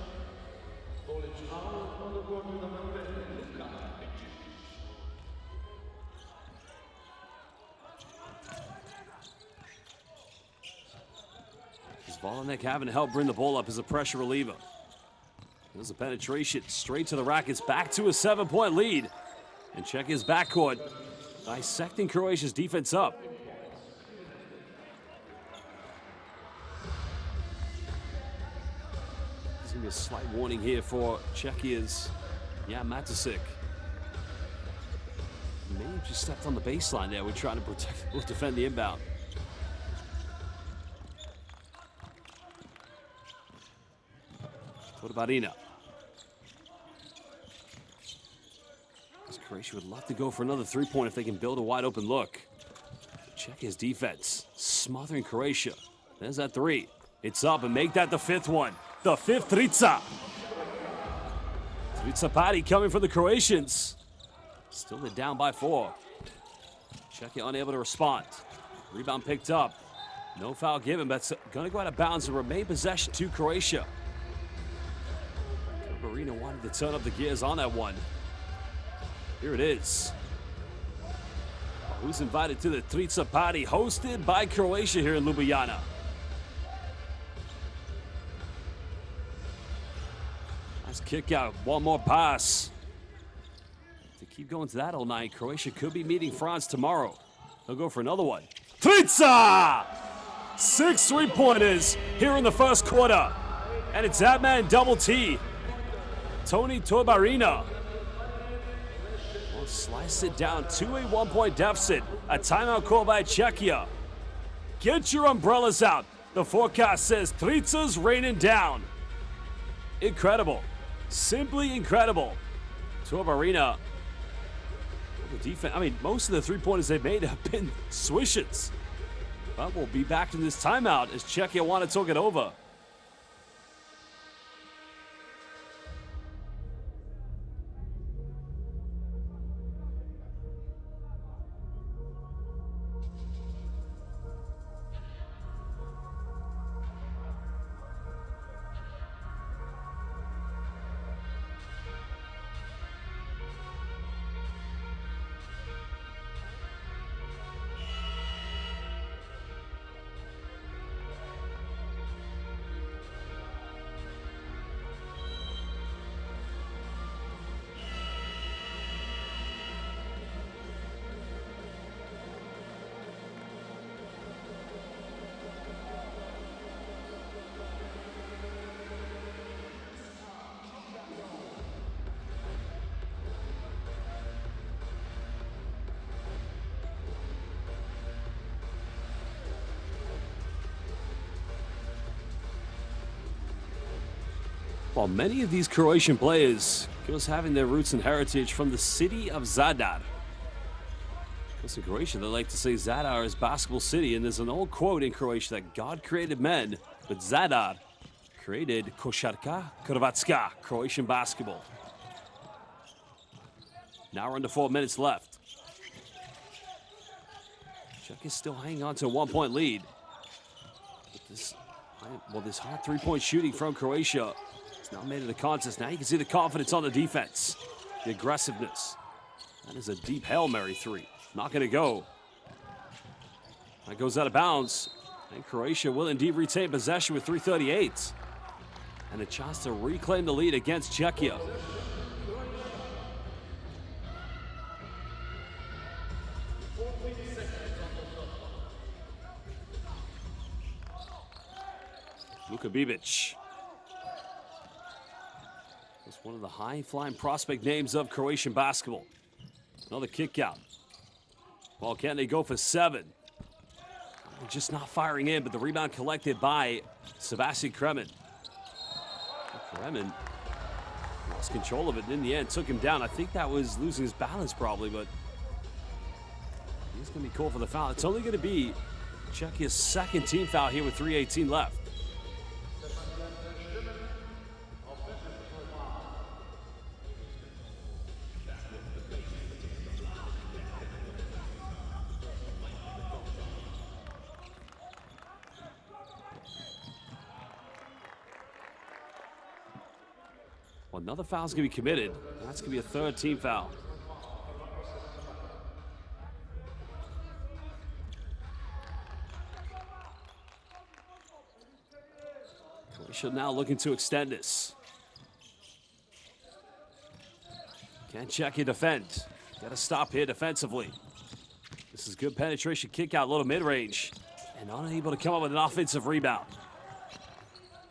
Volonek having to help bring the ball up as a pressure reliever. There's a penetration straight to the rackets, back to a 7-point lead. And Czechia's backcourt dissecting Croatia's defense up. There's going to be a slight warning here for Czechia's Matisic. He may have just stepped on the baseline there. We're trying to protect, we'll defend the inbound. Torbarina. Croatia would love to go for another 3-point if they can build a wide open look. Czechia's defense smothering Croatia. There's that 3. It's up, and make that the 5th one. The 5th trica. Trica Patti coming for the Croatians. Still they're down by 4. Czechia unable to respond. Rebound picked up. No foul given, but it's going to go out of bounds and remain possession to Croatia. Marina wanted to turn up the gears on that one. Here it is. Who's invited to the Trica party hosted by Croatia here in Ljubljana? Nice kick out. One more pass. To keep going to that all night, Croatia could be meeting France tomorrow. They'll go for another one. Trica! 6 3-pointers here in the first quarter. And it's that man double T. Tony Torbarina will slice it down to a 1-point deficit. A timeout call by Czechia. Get your umbrellas out. The forecast says Trica's raining down. Incredible. Simply incredible. Torbarina. The defense, I mean, most of the 3-pointers they've made have been swishes. But we'll be back in this timeout as Czechia want to talk it over. While many of these Croatian players goes having their roots and heritage from the city of Zadar. Because in Croatia, they like to say Zadar is basketball city, and there's an old quote in Croatia that God created men, but Zadar created Košarka Hrvatska, Croatian basketball. Now we're under 4 minutes left. Czech is still hanging on to a 1-point lead. But this hard 3-point shooting from Croatia now made it a contest. Now you can see the confidence on the defense, the aggressiveness. That is a deep Hail Mary three. Not going to go. That goes out of bounds. And Croatia will indeed retain possession with 3:38. And a chance to reclaim the lead against Czechia. Luka Bibic. He's one of the high-flying prospect names of Croatian basketball. Another kick out. Well, can they go for 7? Just not firing in, but the rebound collected by Sebastian Kremen. Kremen lost control of it and in the end took him down. I think that was losing his balance probably, but he's going to be called for the foul. It's only going to be Czechia's second team foul here with 3:18 left. Well, another foul is going to be committed. That's going to be a third team foul. Croatia now looking to extend this. Can Czechia defend? Got to stop here defensively. This is good penetration kick out, little mid-range. And unable to come up with an offensive rebound.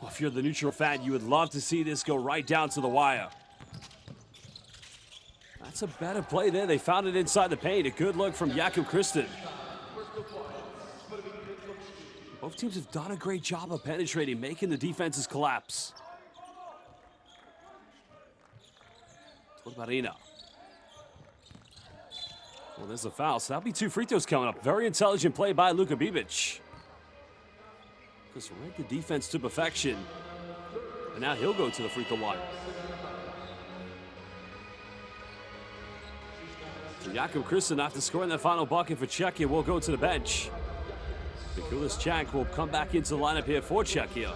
Well, if you're the neutral fan, you would love to see this go right down to the wire. That's a better play there. They found it inside the paint. A good look from Jakub Kristin. Both teams have done a great job of penetrating, making the defenses collapse. What about Ina? Well, there's a foul, so that'll be 2 free throws coming up. Very intelligent play by Luka Bibic. Just read the defense to perfection. And now he'll go to the free throw line. So Jakub Kristin, after scoring that final bucket for Czechia, will go to the bench. Mikulas Čank will come back into the lineup here for Czechia,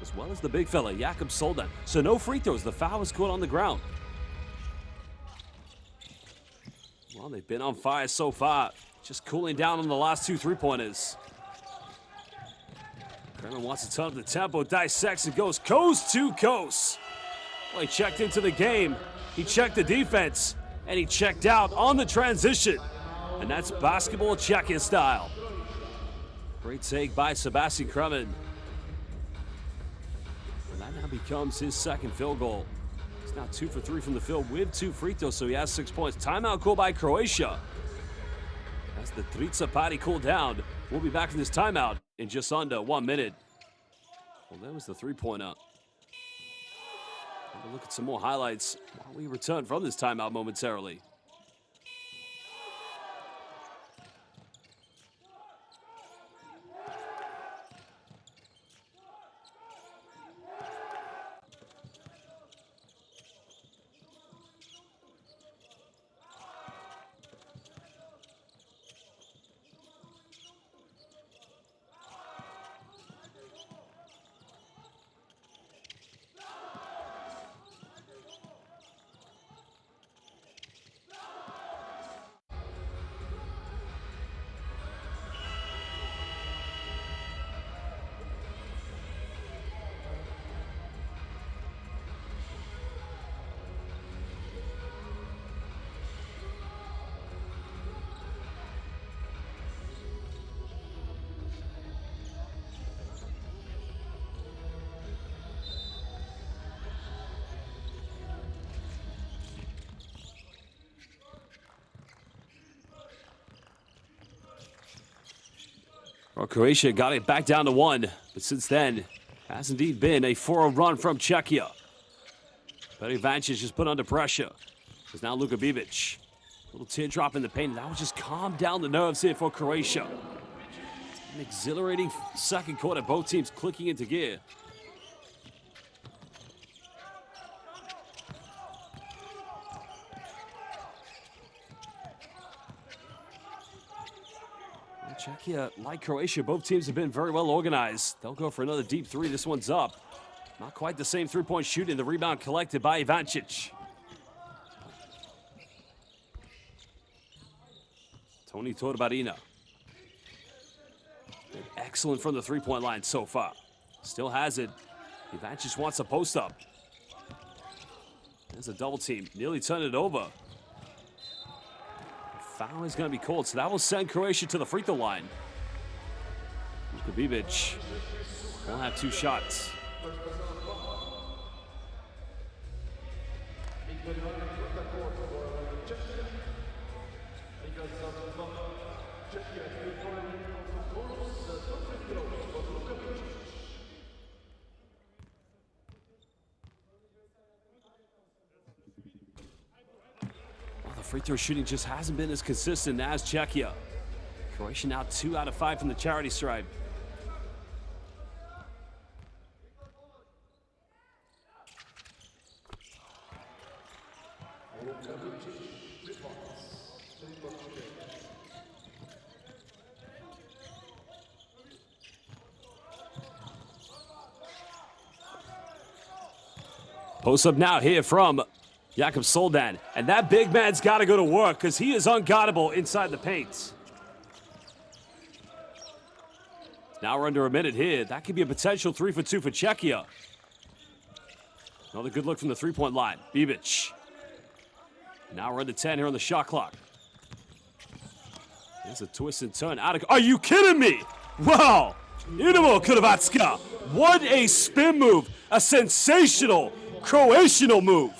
as well as the big fella, Jakub Soldan. So no free throws. The foul was caught on the ground. Well, they've been on fire so far. Just cooling down on the last 2 three-pointers. Kremen wants to turn up the tempo, dissects and goes coast to coast. Well, he checked into the game, he checked the defense, and he checked out on the transition. And that's basketball Czechia style. Great take by Sebastian Kremen. And that now becomes his second field goal. He's now 2 for 3 from the field with 2 free throws, so he has 6 points. Timeout call by Croatia. As the Trica party cooled down, we'll be back from this timeout in just under 1 minute. Well, there was the three-pointer. Have a look at some more highlights while we return from this timeout momentarily. Well, Croatia got it back down to 1, but since then, has indeed been a 4-0 run from Czechia. Petr Vancic just put under pressure. There's now Luka Bibic. Little teardrop in the paint. That would just calm down the nerves here for Croatia. An exhilarating second quarter. Both teams clicking into gear. Czechia, like Croatia, both teams have been very well organized. They'll go for another deep 3. This one's up. Not quite the same three-point shooting. The rebound collected by Vancic. Tony Torbarina. Been excellent from the three-point line so far. Still has it. Ivan just wants a post-up. There's a double team. Nearly turned it over. Foul is going to be called, so that will send Croatia to the free throw line. Luka Bibic will have 2 shots. Free throw shooting just hasn't been as consistent as Czechia. Croatia now 2 out of 5 from the charity stripe. Post up now here from Jakob Soldan, and that big man's got to go to work because he is unguardable inside the paint. Now we're under a minute here. That could be a potential 3 for 2 for Czechia. Another good look from the three-point line. Bibic. Now we're under 10 here on the shot clock. There's a twist and turn. Are you kidding me? Wow! Idemo Krvatska. What a spin move. A sensational Croatian move.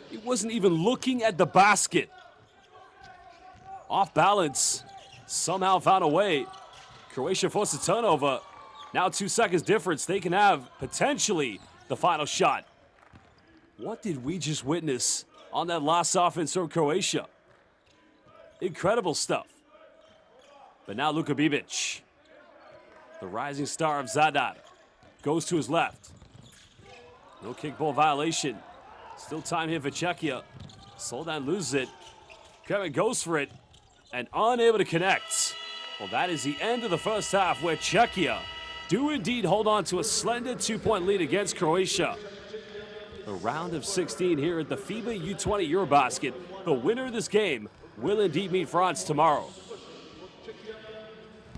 He wasn't even looking at the basket. Off balance. Somehow found a way. Croatia forced a turnover. Now 2 seconds difference. They can have potentially the final shot. What did we just witness on that last offense from Croatia? Incredible stuff. But now Luka Bibic, the rising star of Zadar, goes to his left. No kickball violation. Still time here for Czechia. Soldan loses it. Kevin goes for it and unable to connect. Well, that is the end of the first half where Czechia do indeed hold on to a slender 2-point lead against Croatia. The round of 16 here at the FIBA U20 EuroBasket. The winner of this game will indeed meet France tomorrow.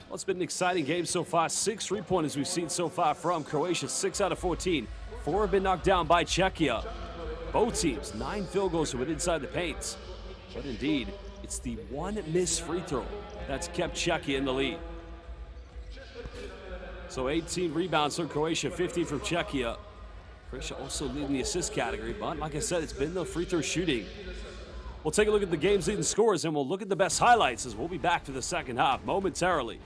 Well, it's been an exciting game so far. 6 3-pointers we've seen so far from Croatia. 6 out of 14. 4 have been knocked down by Czechia. Both teams, 9 field goals from inside the paint. But indeed, it's the one missed free throw that's kept Czechia in the lead. So 18 rebounds from Croatia, 15 from Czechia. Croatia also leading the assist category, but like I said, it's been the free throw shooting. We'll take a look at the game's leading scores, and we'll look at the best highlights as we'll be back for the second half momentarily.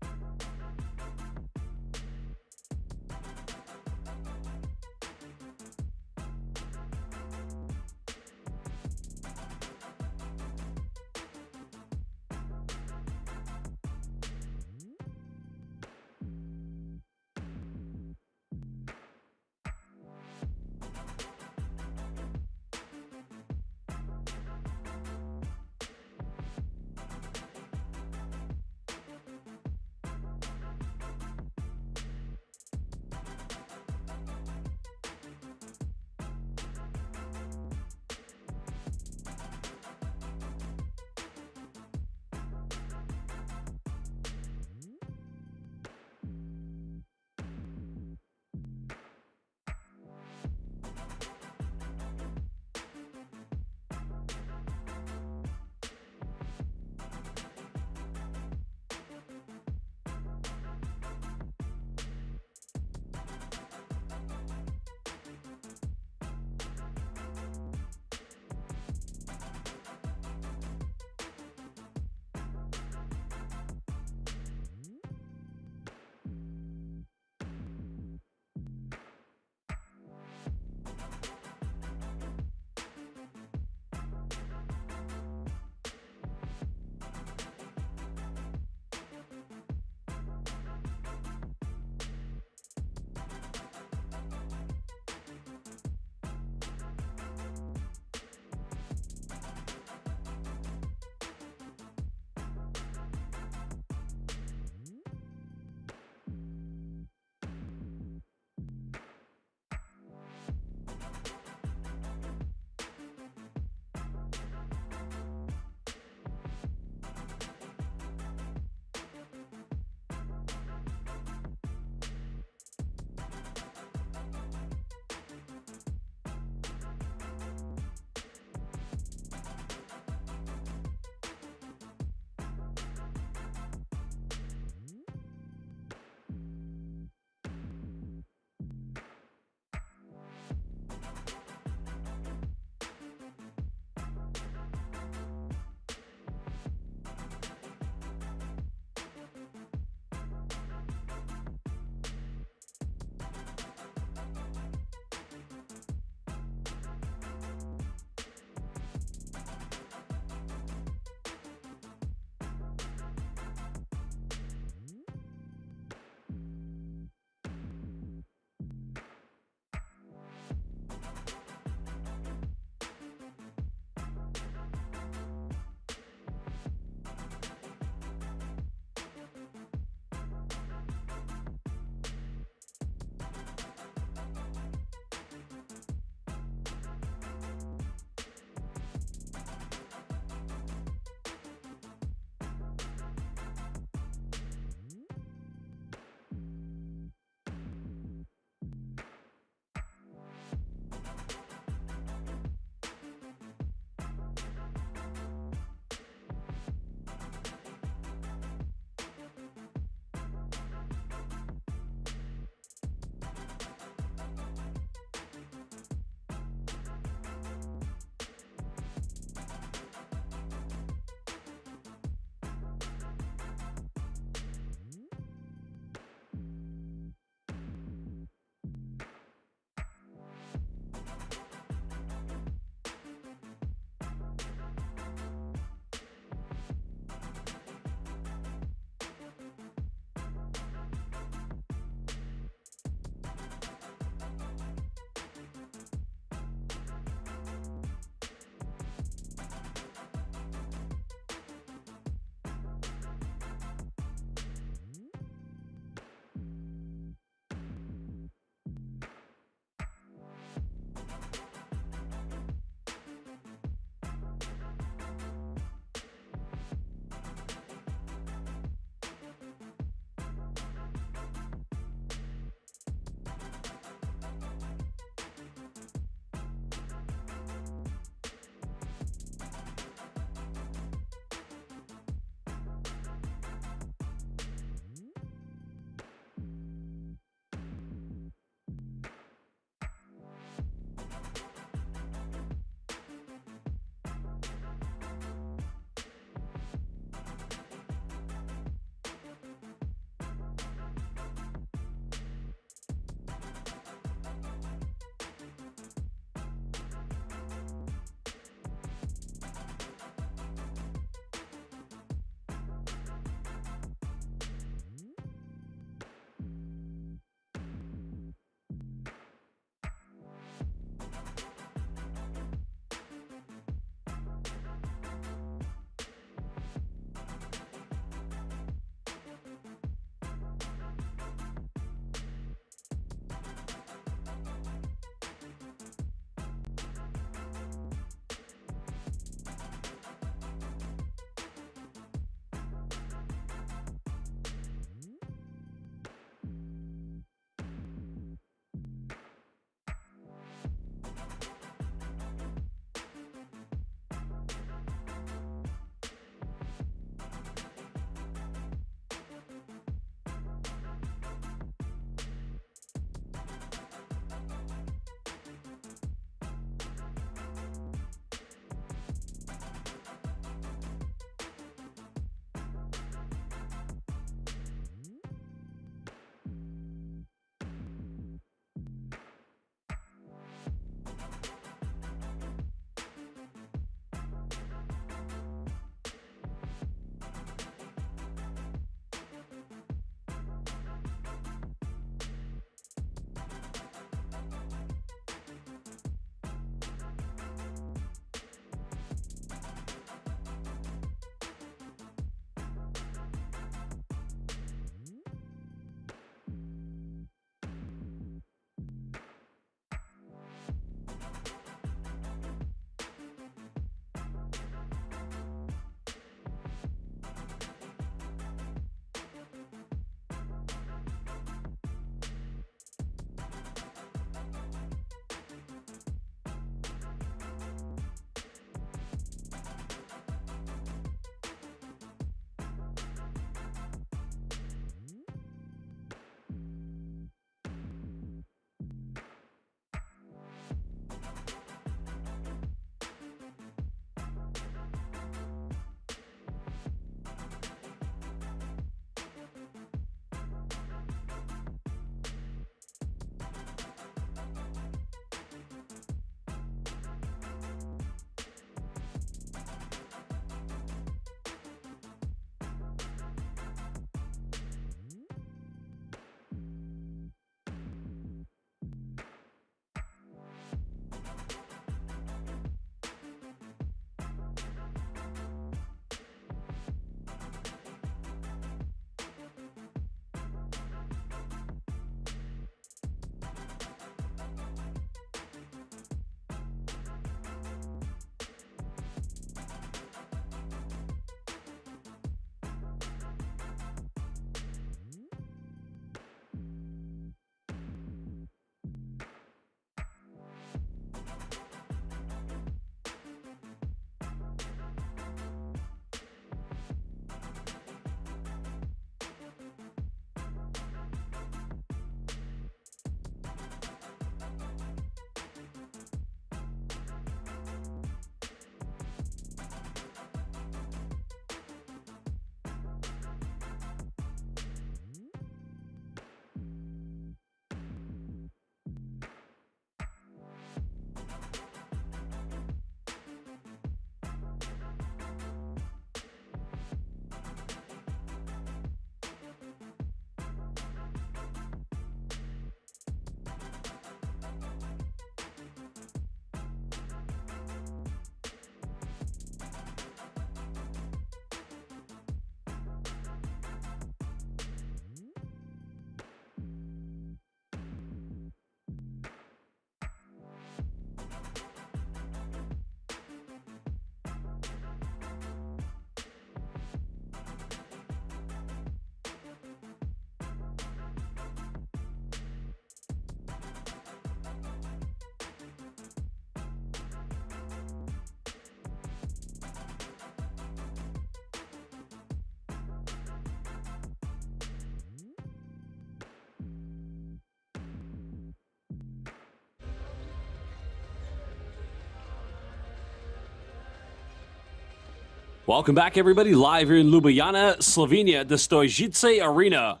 Welcome back, everybody. Live here in Ljubljana, Slovenia, at the Stojice Arena.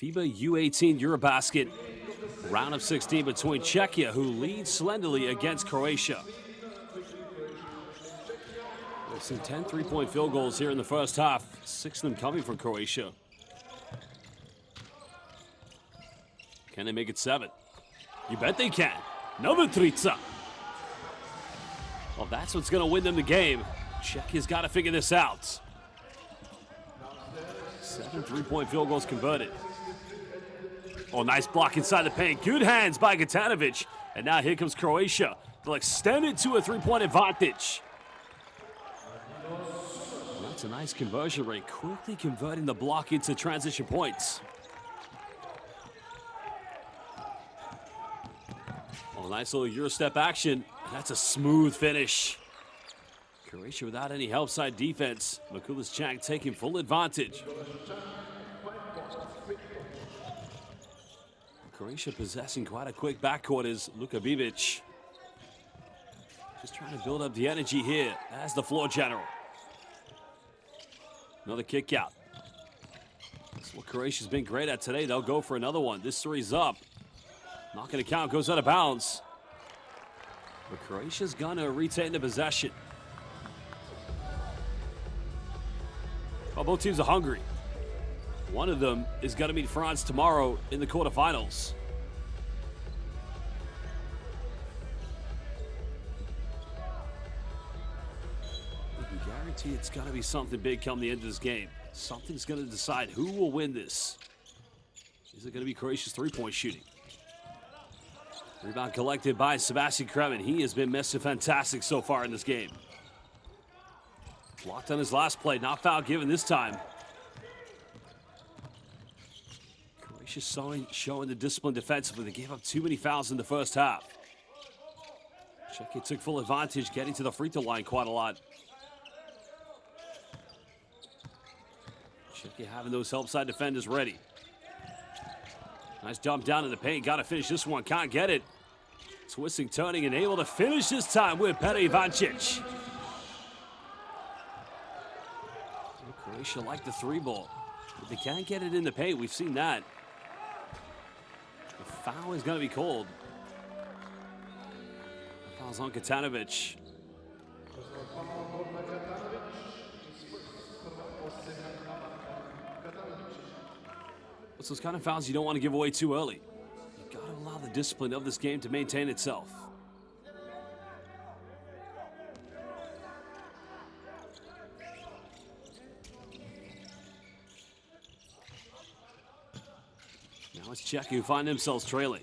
FIBA U18 EuroBasket round of 16 between Czechia, who leads slenderly against Croatia. We've seen 10 three-point field goals here in the first half, 6 of them coming from Croatia. Can they make it 7? You bet they can. Number 3. Well, that's what's going to win them the game. Czechia's got to figure this out. 7 three-point field goals converted. Oh, nice block inside the paint. Good hands by Gatanovic. And now here comes Croatia. They'll extend it to a three-point advantage. Well, that's a nice conversion rate. Quickly converting the block into transition points. Oh, nice little Euro step action. And that's a smooth finish. Croatia without any help side defense. Mikulicak taking full advantage. Croatia possessing quite a quick backcourt is Luka Bibic. Just trying to build up the energy here as the floor general. Another kick out. That's what Croatia's been great at today. They'll go for another one. This three's up. Not going to count, goes out of bounds. But Croatia's going to retain the possession. Well, both teams are hungry. One of them is going to meet France tomorrow in the quarterfinals. We can guarantee it's going to be something big come the end of this game. Something's going to decide who will win this. Is it going to be Croatia's three-point shooting? Rebound collected by Sebastian Kremen. He has been Mr. Fantastic so far in this game. Blocked on his last play, not foul given this time. Croatia showing the discipline defensively. They gave up too many fouls in the first half. Czechia took full advantage, getting to the free throw line quite a lot. Czechia having those help side defenders ready. Nice jump down in the paint. Got to finish this one. Can't get it. Twisting, turning, and able to finish this time with Petar Ivancic. Croatia like the three ball. But they can't get it in the paint. We've seen that. The foul is going to be called. The foul's on Gatanovic. It's those kind of fouls you don't want to give away too early. You've got to allow the discipline of this game to maintain itself. Now it's Czechia who find themselves trailing.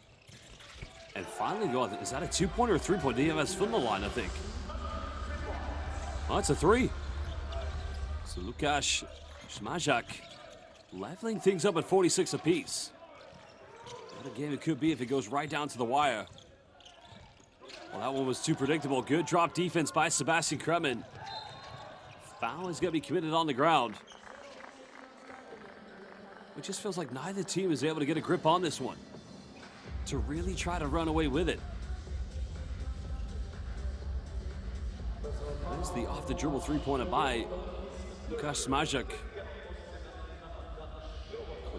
And finally go, is that a two-point or a three-point? They have his foot on the line, I think. Oh, it's a three. So Lukasz Smajak leveling things up at 46 apiece. What a game it could be if it goes right down to the wire. Well, that one was too predictable. Good drop defense by Sebastian Kremen. Foul is going to be committed on the ground. It just feels like neither team is able to get a grip on this one to really try to run away with it. There's the off-the-dribble three-pointer by Lukasz Smajak.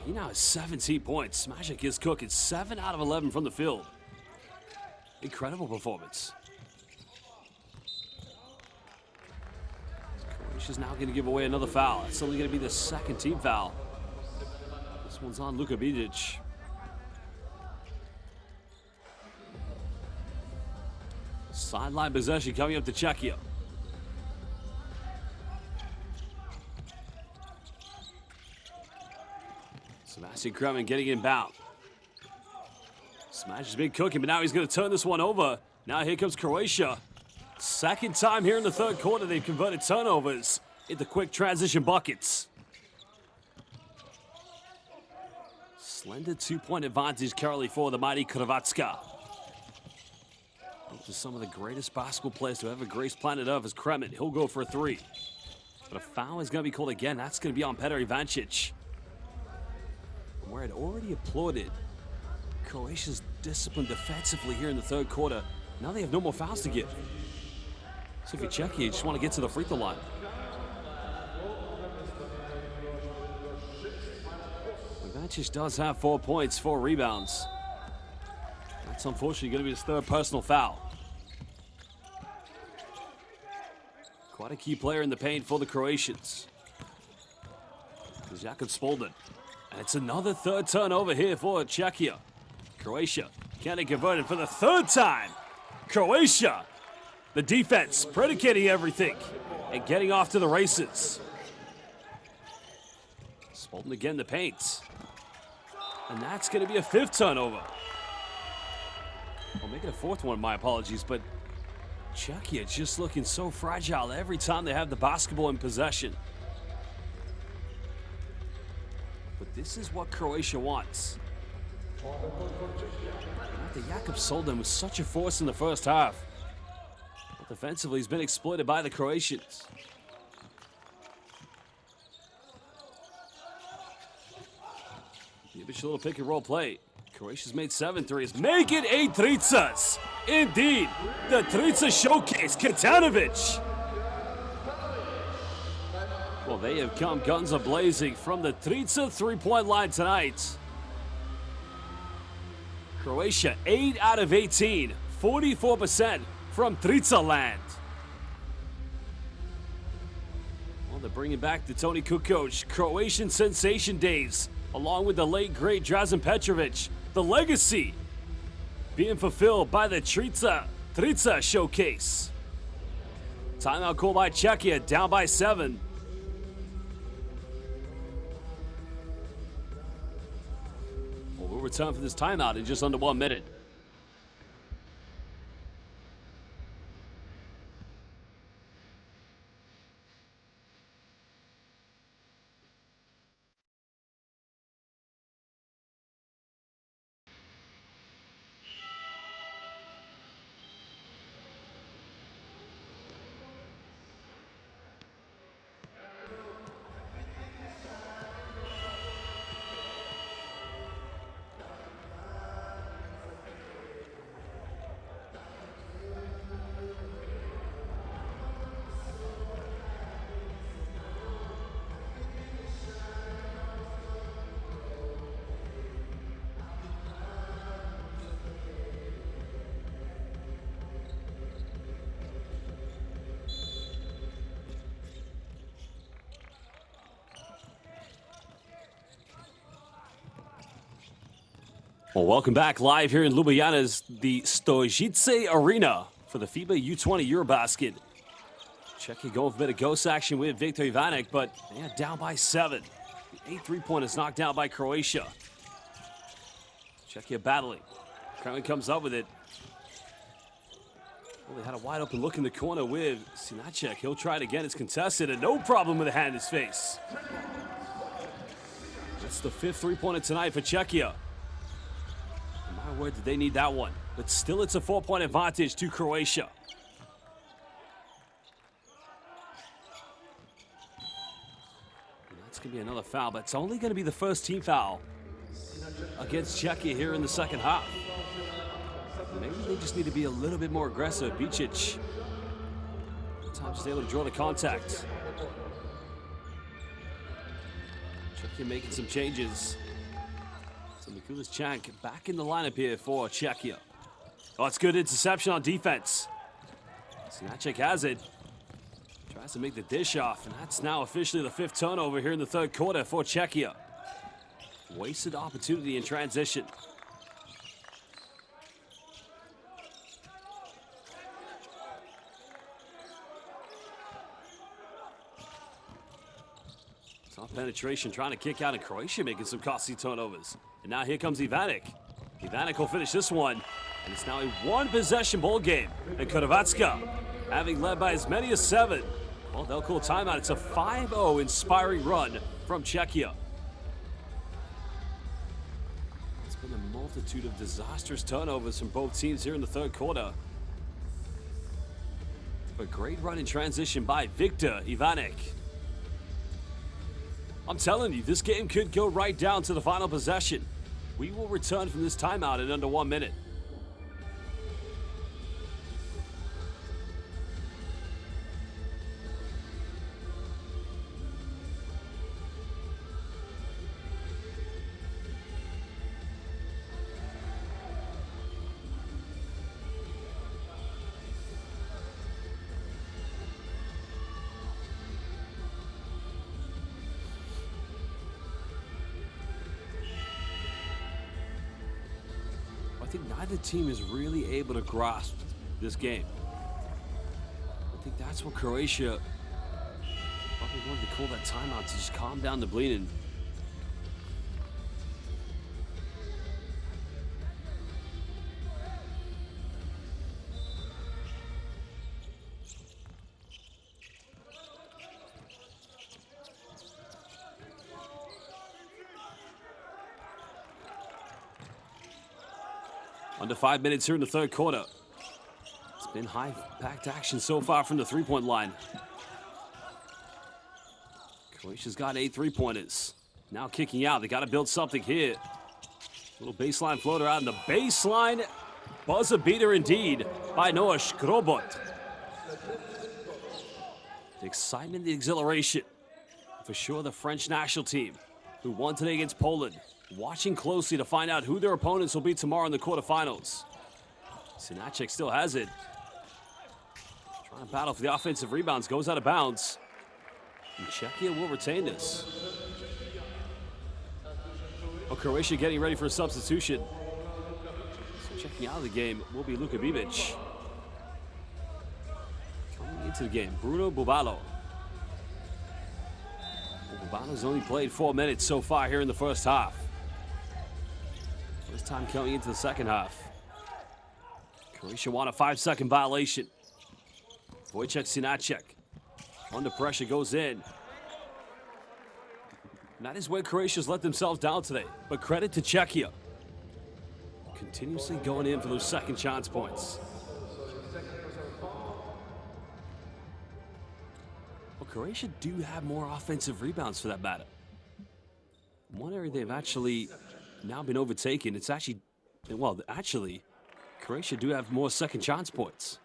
He now has 17 points. Smajak is cooking. 7 out of 11 from the field. Incredible performance. Croatia's now going to give away another foul. It's only going to be the second team foul. This one's on Luka Bibic. Sideline possession coming up to Czechia. Sebastian Kremen getting inbound. Smash has been cooking, but now he's going to turn this one over. Now here comes Croatia. Second time here in the third quarter they've converted turnovers into quick transition buckets. Slender two-point advantage currently for the mighty Hrvatska. Up to some of the greatest basketball players to ever grace planet Earth is Kremen. He'll go for a three. But a foul is going to be called again. That's going to be on Petar Ivancic. Where it already applauded Croatia's discipline defensively here in the third quarter. Now they have no more fouls to give. So if you're Czechia, you just want to get to the free throw line. Doncic does have 4 points, 4 rebounds. That's unfortunately going to be his third personal foul. Quite a key player in the paint for the Croatians. There's Jakob Spolden. And it's another third turnover here for Czechia. Croatia can convert it for the third time. Croatia, the defense predicating everything and getting off to the races. Spolden again the paint. And that's going to be a 5th turnover. I'll make it a 4th one, my apologies, but Czechia just looking so fragile every time they have the basketball in possession. But this is what Croatia wants. The Jakob Spolden was such a force in the first half. But defensively, he's been exploited by the Croatians. Give it a little pick and roll play. Croatia's made 7 threes. Make it 8 tricas. Indeed, the trica showcase, Katanovic. Well, they have come guns a-blazing from the trica three-point line tonight. Croatia, 8 out of 18, 44% from trica land. Well, they're bringing back the Toni Kukoc Croatian sensation days, along with the late, great Drazen Petrovic. The legacy being fulfilled by the trica showcase. Timeout called by Czechia, down by 7. Well, we'll return for this timeout in just under 1 minute. Well, welcome back live here in Ljubljana's the Stojice Arena for the FIBA U20 EuroBasket. Czechia going for a bit of ghost action with Victor Ivanic, but they are down by 7. The 8 3-pointers knocked down by Croatia. Czechia battling. Kremlin comes up with it. Well, they had a wide open look in the corner with Sinacek. He'll try it again. It's contested, and no problem with a hand in his face. That's the 5th 3-pointer tonight for Czechia. My word, did they need that one. But still, it's a 4-point advantage to Croatia. And that's going to be another foul, but it's only going to be the first team foul against Czechia here in the second half. Maybe they just need to be a little bit more aggressive. Bicic, sometimes just able to draw the contact. Czechia making some changes. So Mikulas Chank back in the lineup here for Czechia. Oh, it's good interception on defense. Sinacek has it. Tries to make the dish off, and that's now officially the 5th turnover here in the 3rd quarter for Czechia. Wasted opportunity in transition. Top penetration trying to kick out, and Croatia making some costly turnovers. And now here comes Ivanic. Ivanic will finish this one, and it's now a 1-possession ball game. And Krvatska, having led by as many as 7. Well, they'll call timeout. It's a 5-0 inspiring run from Czechia. It's been a multitude of disastrous turnovers from both teams here in the 3rd quarter. A great run in transition by Victor Ivanic. I'm telling you, this game could go right down to the final possession. We will return from this timeout in under 1 minute. think neither team is really able to grasp this game. I think that's what Croatia probably wanted to call that timeout to just calm down the bleeding. Under 5 minutes here in the third quarter. It's been high-packed action so far from the three-point line. Croatia's got 8 three-pointers. Now kicking out. They got to build something here. Little baseline floater out in the baseline. Buzzer beater indeed by Noah Škrobot. The excitement, the exhilaration. For sure, the French national team, who won today against Poland, watching closely to find out who their opponents will be tomorrow in the quarterfinals. Sinacek still has it. Trying to battle for the offensive rebounds, goes out of bounds. And Czechia will retain this. Well, Croatia getting ready for a substitution. So checking out of the game will be Luka Bibic. Coming into the game, Bruno Bubalo. Bubalo's only played 4 minutes so far here in the first half. First time coming into the second half. Croatia want a 5-second violation. Wojciech Sinacek under pressure goes in. And that is where Croatia's let themselves down today. But credit to Czechia. Continuously going in for those second chance points. Well, Croatia do have more offensive rebounds for that matter. One area they've actually now been overtaken. It's actually, well, actually, Croatia do have more second chance points.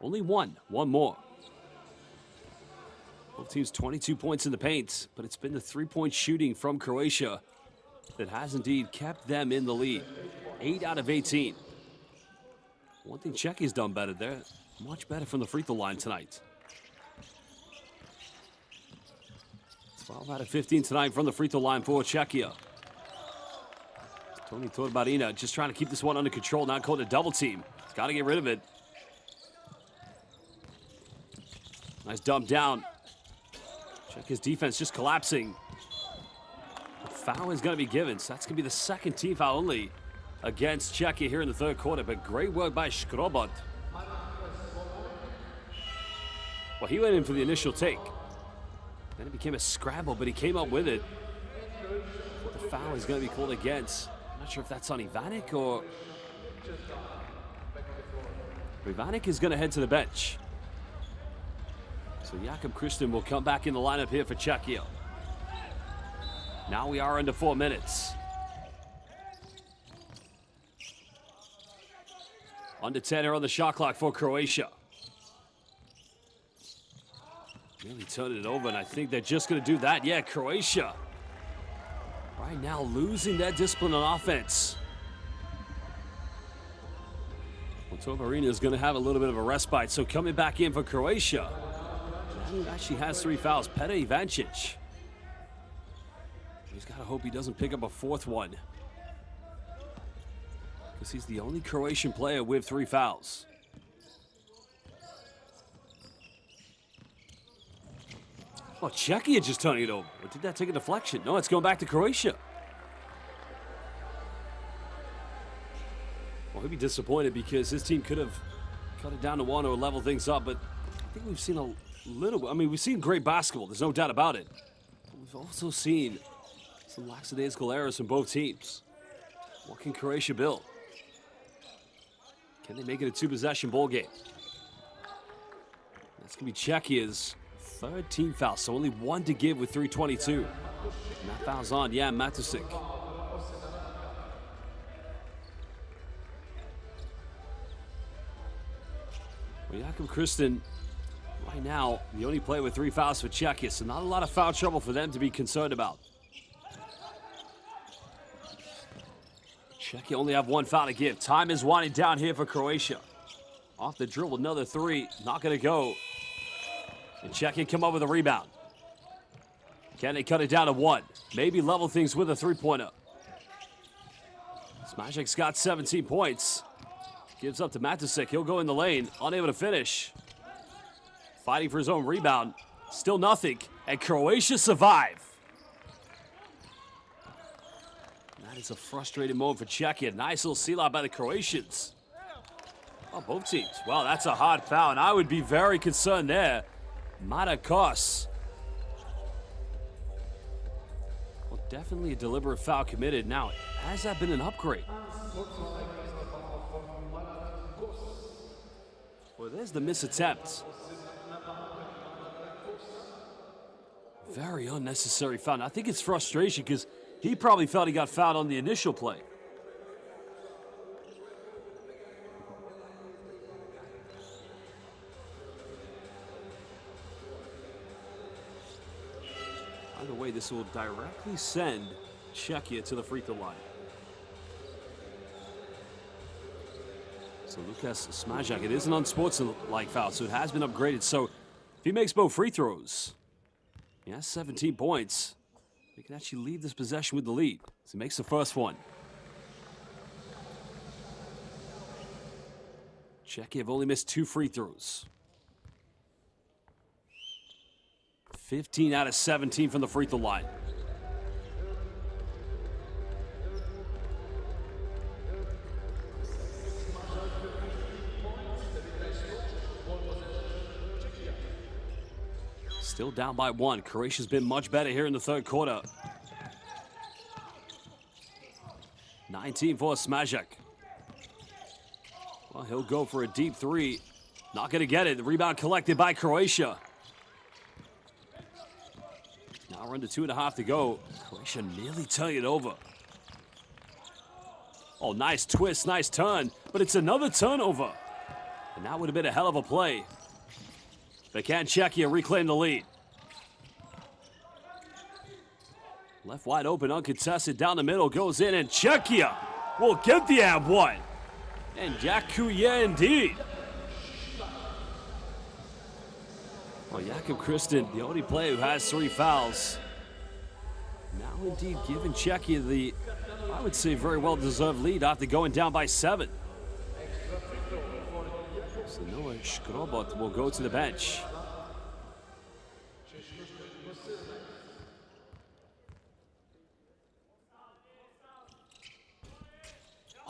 Only one more. Both teams 22 points in the paint, but it's been the three-point shooting from Croatia that has indeed kept them in the lead. 8 out of 18. One thing Czechia's done better, they're much better from the free throw line tonight. 12 out of 15 tonight from the free throw line for Czechia. Tony Torbarina just trying to keep this one under control, not called a double team. He's got to get rid of it. Nice dump down. Check his defense just collapsing. The foul is going to be given, so that's going to be the second team foul only against Czechia here in the third quarter, but great work by Škrobot. Well, he went in for the initial take. Then it became a scramble, but he came up with it. The foul is going to be called against. I'm not sure if that's on Ivanic or... Ivanic is going to head to the bench. So Jakub Kristin will come back in the lineup here for Czechia. Now we are under 4 minutes. Under 10 here on the shot clock for Croatia. Really turned it over, and I think they're just going to do that. Yeah, Croatia right now losing that discipline on offense. Well, Torbarina is going to have a little bit of a respite, so coming back in for Croatia. He actually has 3 fouls. Petar Ivancic. He's got to hope he doesn't pick up a 4th one, because he's the only Croatian player with 3 fouls. Oh, Czechia just turning it over. Or did that take a deflection? No, it's going back to Croatia. Well, he'll be disappointed because his team could have cut it down to 1 or level things up, but I think we've seen a little, I mean, we've seen great basketball. There's no doubt about it. But we've also seen some lackadaisical errors from both teams. What can Croatia build? Can they make it a 2-possession ball game? That's going to be Czechia's 3rd team foul, so only 1 to give with 3:22. And that foul's on, yeah, Matusic. Well, Jakub Kristin, right now, the only player with 3 fouls for Czechia, so not a lot of foul trouble for them to be concerned about. Czechia only have 1 foul to give. Time is winding down here for Croatia. Off the dribble, another 3, not going to go. And Czechia come up with a rebound. Can they cut it down to 1? Maybe level things with a 3-pointer. It's Smajek's got 17 points. Gives up to Matusik. He'll go in the lane. Unable to finish. Fighting for his own rebound. Still nothing. And Croatia survive. That is a frustrating moment for Czechia. Nice little seal out by the Croatians. Oh, both teams. Well, that's a hard foul, and I would be very concerned there. Matakos. Well, definitely a deliberate foul committed. Now, has that been an upgrade? Well, there's the miss attempt. Very unnecessary foul. I think it's frustration because he probably felt he got fouled on the initial play. Either way, this will directly send Czechia to the free throw line. So Lukas Smajek, it is an unsportsmanlike foul, so it has been upgraded. So if he makes both free throws, he has 17 points. He can actually leave this possession with the lead. So he makes the first one. Czechia have only missed 2 free throws. 15 out of 17 from the free throw line. Still down by 1. Croatia's been much better here in the third quarter. 19 for Smajek. Well, he'll go for a deep 3. Not going to get it. The rebound collected by Croatia. Now we're under 2.5 to go. Croatia nearly turning it over. Oh, nice twist, nice turn. But it's another turnover. And that would have been a hell of a play. But can Czechia reclaim the lead? Left wide open, uncontested, down the middle, goes in, and Czechia will get the and one. And Yakuya indeed. Well, Jakub Kristin, the only player who has 3 fouls. Now indeed giving Czechia the, I would say, very well-deserved lead after going down by 7. So Noah Škrobot will go to the bench.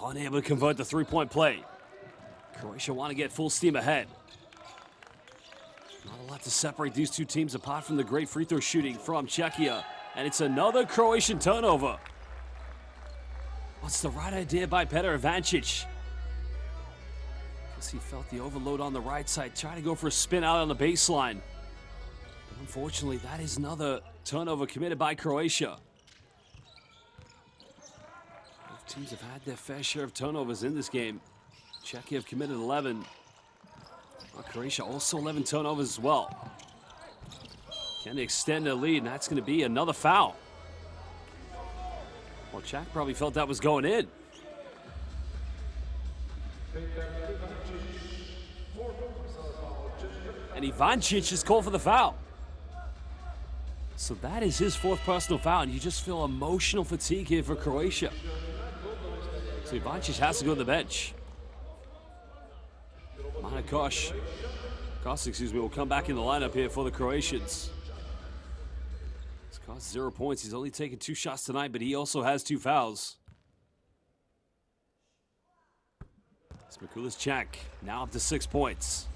Unable to convert the 3-point play. Croatia want to get full steam ahead. Not a lot to separate these two teams apart from the great free throw shooting from Czechia. And it's another Croatian turnover. What's the right idea by Petar Ivancic? He felt the overload on the right side, trying to go for a spin out on the baseline. But unfortunately, that is another turnover committed by Croatia. Both teams have had their fair share of turnovers in this game. Czechia have committed 11. Well, Croatia also 11 turnovers as well. Can they extend their lead? And that's going to be another foul. Well, Czech probably felt that was going in. And Ivancic is called for the foul. So that is his 4th personal foul, and you just feel emotional fatigue here for Croatia. So Ivancic has to go to the bench. Matakos, will come back in the lineup here for the Croatians. He's cost 0 points. He's only taken 2 shots tonight, but he also has 2 fouls. Mikulas Czech now up to 6 points.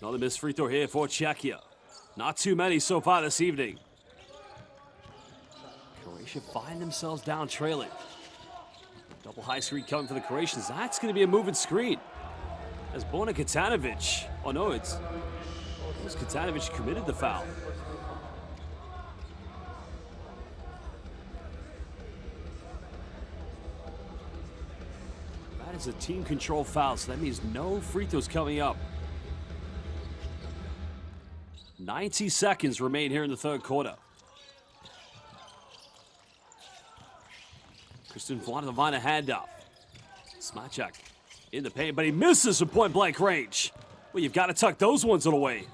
Another missed free throw here for Czechia. Not too many so far this evening. Croatia find themselves down trailing. Double high screen coming for the Croatians. That's going to be a moving screen. As Bona Katanovic. Oh no, it's Katanovic committed the foul. That is a team control foul, so that means no free throws coming up. 90 seconds remain here in the third quarter. Kristin wanted to find a handoff. Smajek in the paint, but he misses from point-blank range. Well, you've got to tuck those ones away.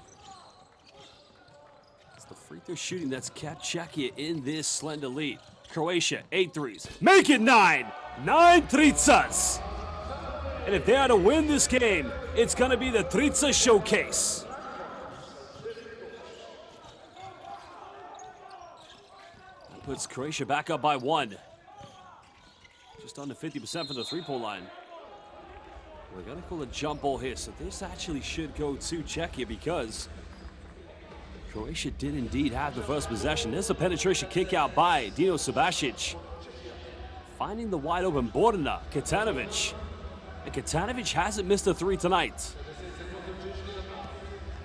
It's the free throw shooting that's kept Czechia in this slender lead. Croatia, 8 threes. Make it 9! 9 tricas! And if they are to win this game, it's going to be the Trica showcase. That puts Croatia back up by 1. Just under 50% from the three-point line. We're going to call a jump ball here, so this actually should go to Czechia because Croatia did indeed have the first possession. There's a penetration kick out by Dino Subasic. Finding the wide open Borna Katanovic. And Katanovic hasn't missed a 3 tonight.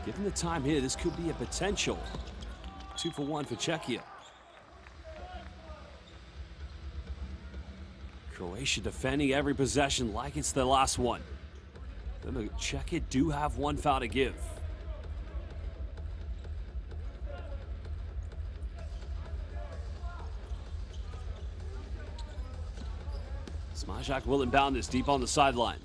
Given the time here, this could be a potential 2-for-1 for Czechia. Croatia defending every possession like it's their last one. Remember, Czechia do have 1 foul to give. Smajak will inbound this deep on the sideline.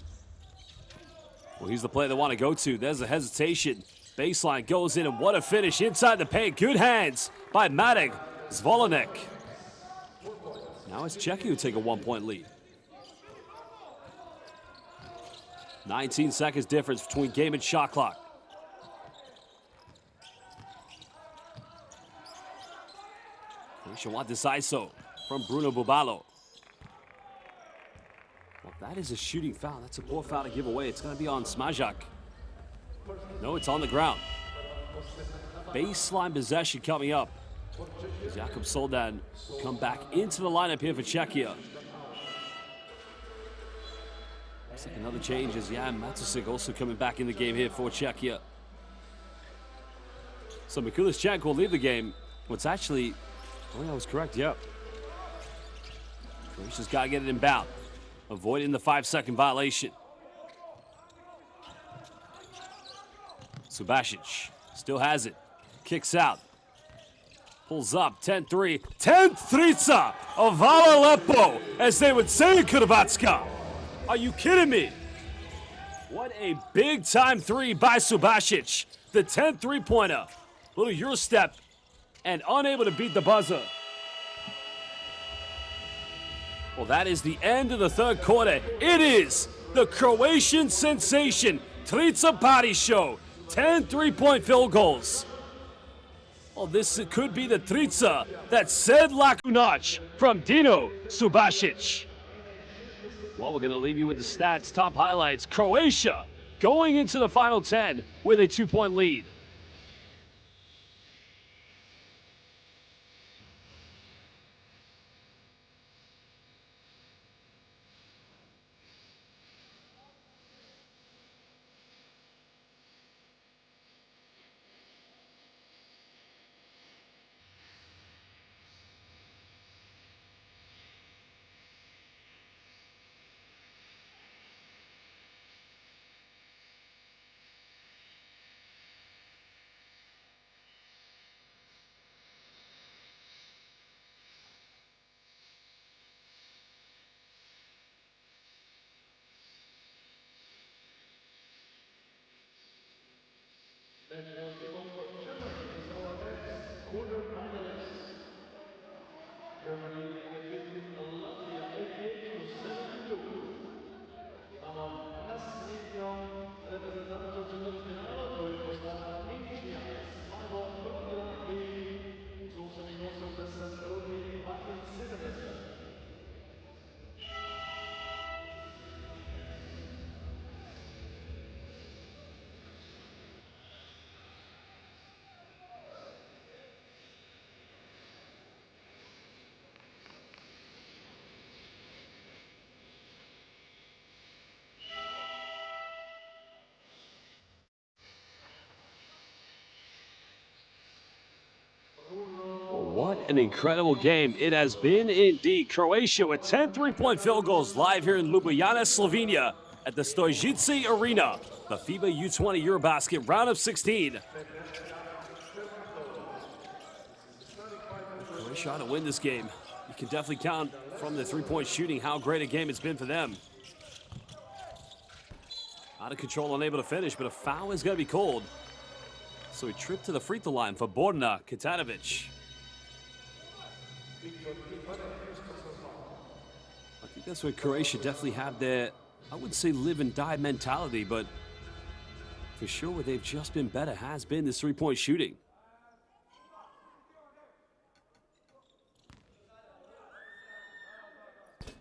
Well, he's the play they want to go to. There's a hesitation. Baseline goes in, and what a finish inside the paint. Good hands by Matic Zvolanek. Now it's Czechia who take a 1-point lead. 19 seconds difference between game and shot clock. Croatia want this ISO from Bruno Bubalo. Well, that is a shooting foul. That's a poor foul to give away. It's going to be on Smajak. No, it's on the ground. Baseline possession coming up. Jakub Soldan will come back into the lineup here for Czechia. Looks like another change as Jan Matusik also coming back in the game here for Czechia. So Mikulicek will leave the game. What's actually, oh, I was correct, yep. Croatia's got to get it inbound, avoiding the 5-second violation. Subasic still has it, kicks out. Pulls up, 10-3. 10th Trica of Vala Lepo, as they would say in Hrvatska. Are you kidding me? What a big-time 3 by Subasic. The 10th three-pointer. Little Euro step, and unable to beat the buzzer. Well, that is the end of the third quarter. It is the Croatian sensation Trica Party Show. 10 three-point field goals. Well, this could be the Trica that said Lakunac from Dino Subasic. Well, we're going to leave you with the stats, top highlights. Croatia going into the final 10 with a 2-point lead. What an incredible game it has been indeed. Croatia with 10 three-point field goals live here in Ljubljana, Slovenia at the Stojice Arena. The FIBA U20 EuroBasket round of 16. Croatia ought to win this game. You can definitely count from the three-point shooting how great a game it's been for them. Out of control, unable to finish, but a foul is going to be called. So he tripped to the free throw line for Borna Kitanovic. I think that's where Croatia definitely have their, I wouldn't say live and die mentality, but for sure where they've just been better has been this three-point shooting.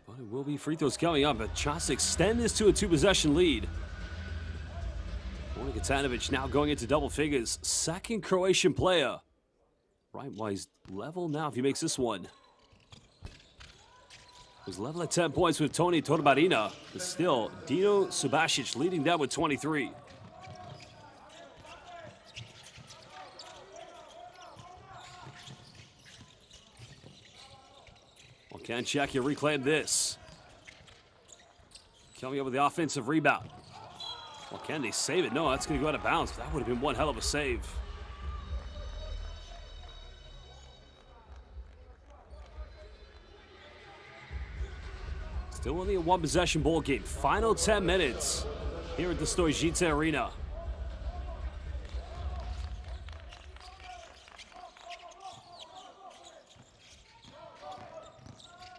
But it will be free throws coming up, but chance to extend this to a two-possession lead. Borna Kitanovic now going into double figures. Second Croatian player. Right, well, he's level now if he makes this one. He's level at 10 points with Toni Torbarina. But still, Dino Subasic leading that with 23. Well, can Czechia reclaim this? Coming up with the offensive rebound. Well, can they save it? No, that's going to go out of bounds. That would have been one hell of a save. Still only a one-possession ball game. Final 10 minutes here at the Stojice Arena.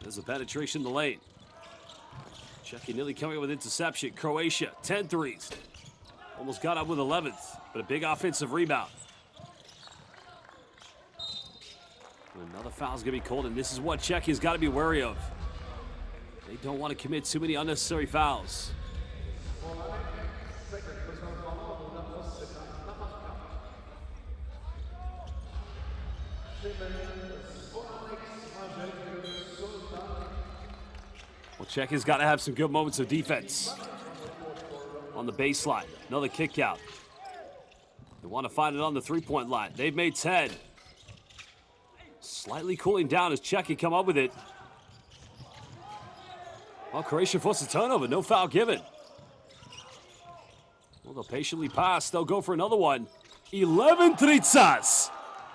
There's a penetration in the lane. Czechia nearly coming up with interception. Croatia, 10 threes. Almost got up with 11th, but a big offensive rebound. Another foul's going to be called, and this is what Czechia's got to be wary of. They don't want to commit too many unnecessary fouls. Well, Czechia's got to have some good moments of defense. On the baseline, another kick out. They want to find it on the three-point line. They've made 10. Slightly cooling down as Czechia come up with it. Well, Croatia forced a turnover, no foul given. Well, they'll patiently pass. They'll go for another one. 11 tricas.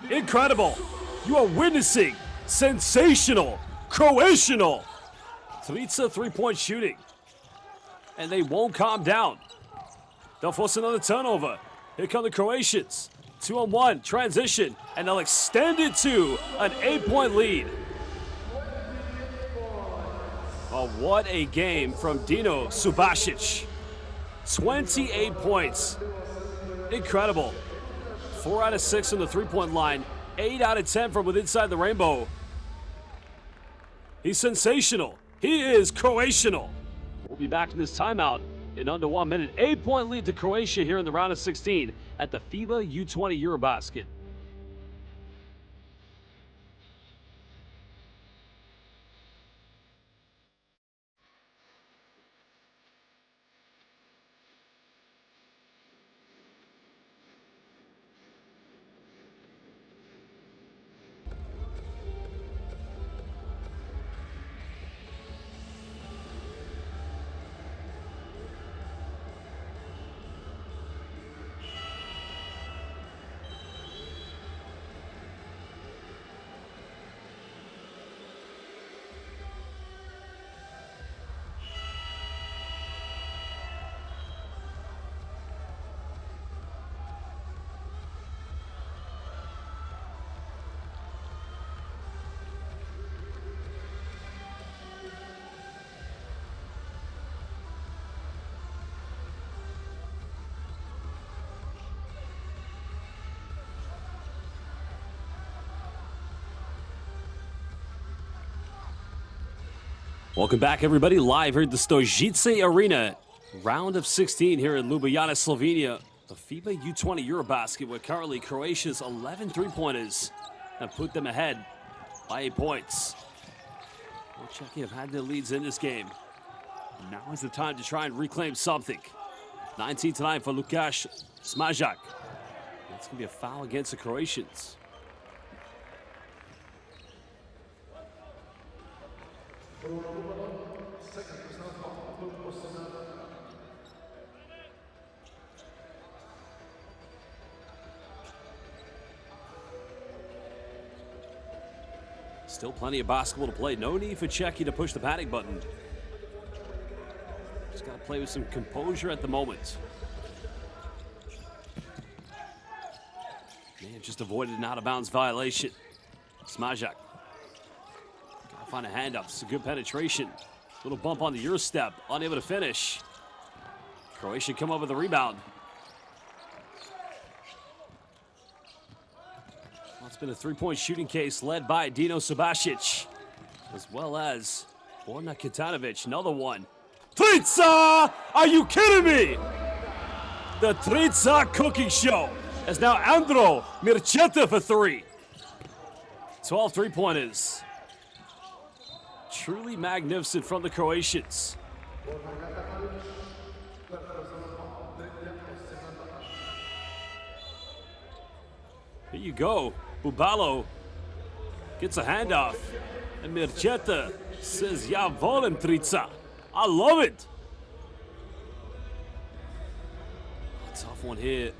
Incredible. You are witnessing sensational, Croatian Trica three-point shooting. And they won't calm down. They'll force another turnover. Here come the Croatians. 2-on-1, transition, and they'll extend it to an 8-point lead. Oh, what a game from Dino Subasic. 28 points. Incredible. 4 out of 6 on the three-point line. 8 out of 10 from within inside the rainbow. He's sensational. He is Croatian. We'll be back in this timeout in under 1 minute. 8-point lead to Croatia here in the round of 16 at the FIBA U20 EuroBasket. Welcome back, everybody. Live here at the Stojice Arena. Round of 16 here in Ljubljana, Slovenia. The FIBA U20 EuroBasket, where currently Croatia's 11 three-pointers have put them ahead by 8 points. Well, Czechia have had their leads in this game. Now is the time to try and reclaim something. 19-9 for Lukasz Smajak. That's going to be a foul against the Croatians. Still plenty of basketball to play. No need for Czechia to push the panic button. Just got to play with some composure at the moment. May have just avoided an out-of-bounds violation. Smajak. Got to find a handoff. This is a good penetration. Little bump on the Euro step. Unable to finish. Croatia come up with a rebound. Well, it's been a three-point shooting case led by Dino Subasic, as well as Borna Kitanovic. Another one. Trica! Are you kidding me? The Trica cooking show. As now Andro Mircheta for three. 12 three-pointers. Truly magnificent from the Croatians. Here you go. Bubalo gets a handoff. And Mircheta says, "Ja volim, Trica." I love it. A tough one here.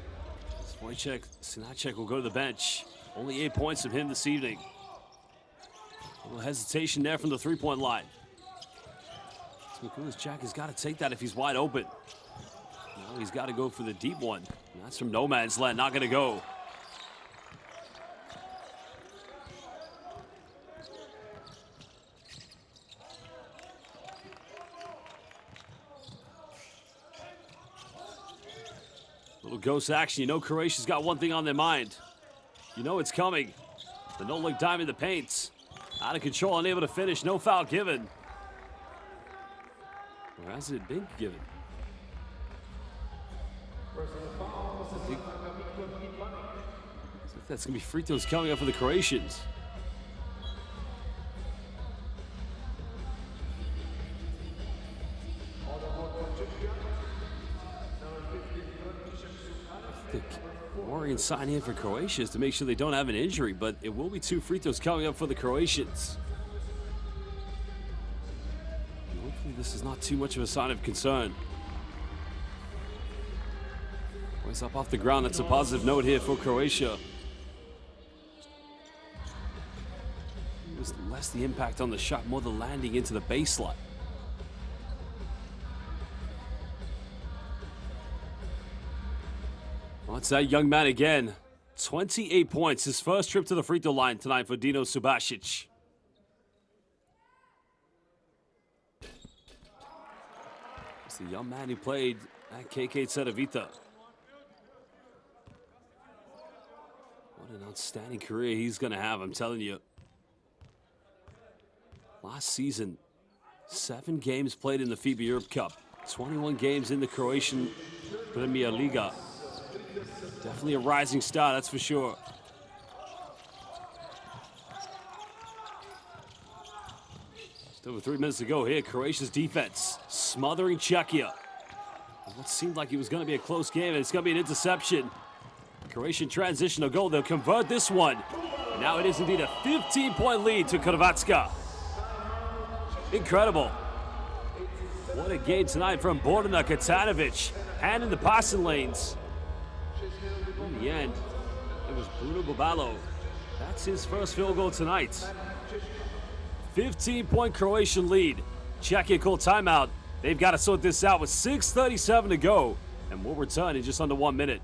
Wojciech Sinacek will go to the bench. Only 8 points from him this evening. A little hesitation there from the three-point line. Mikulas Jack has got to take that if he's wide open. Now he's got to go for the deep one. And that's from no man's land. Not going to go. Little ghost action. You know Croatia's got one thing on their mind. You know it's coming. The no-look dime in the paint. Out of control, unable to finish. No foul given. Or has it been given? I think that's going to be free throws coming up for the Croatians. Worrying sign here for Croatia is to make sure they don't have an injury, but it will be 2 free throws coming up for the Croatians. Hopefully this is not too much of a sign of concern. Boys up off the ground, that's a positive note here for Croatia. It was less the impact on the shot, more the landing into the baseline. Well, it's that young man again. 28 points, his first trip to the free throw line tonight for Dino Subasic. It's the young man who played at KK Cedevita. What an outstanding career he's going to have, I'm telling you. Last season, 7 games played in the FIBA Europe Cup, 21 games in the Croatian Premier Liga. Definitely a rising star, that's for sure. Just over 3 minutes to go here. Croatia's defense smothering Czechia. What seemed like it was going to be a close game, and it's going to be an interception. Croatian transitional goal. They'll convert this one. And now it is indeed a 15-point lead to Hrvatska. Incredible. What a game tonight from Borna Kitanovic. Hand in the passing lanes. In the end, it was Bruno Bubalo. That's his first field goal tonight. 15-point Croatian lead. Czechia called timeout. They've got to sort this out with 6:37 to go. And we'll return in just under 1 minute.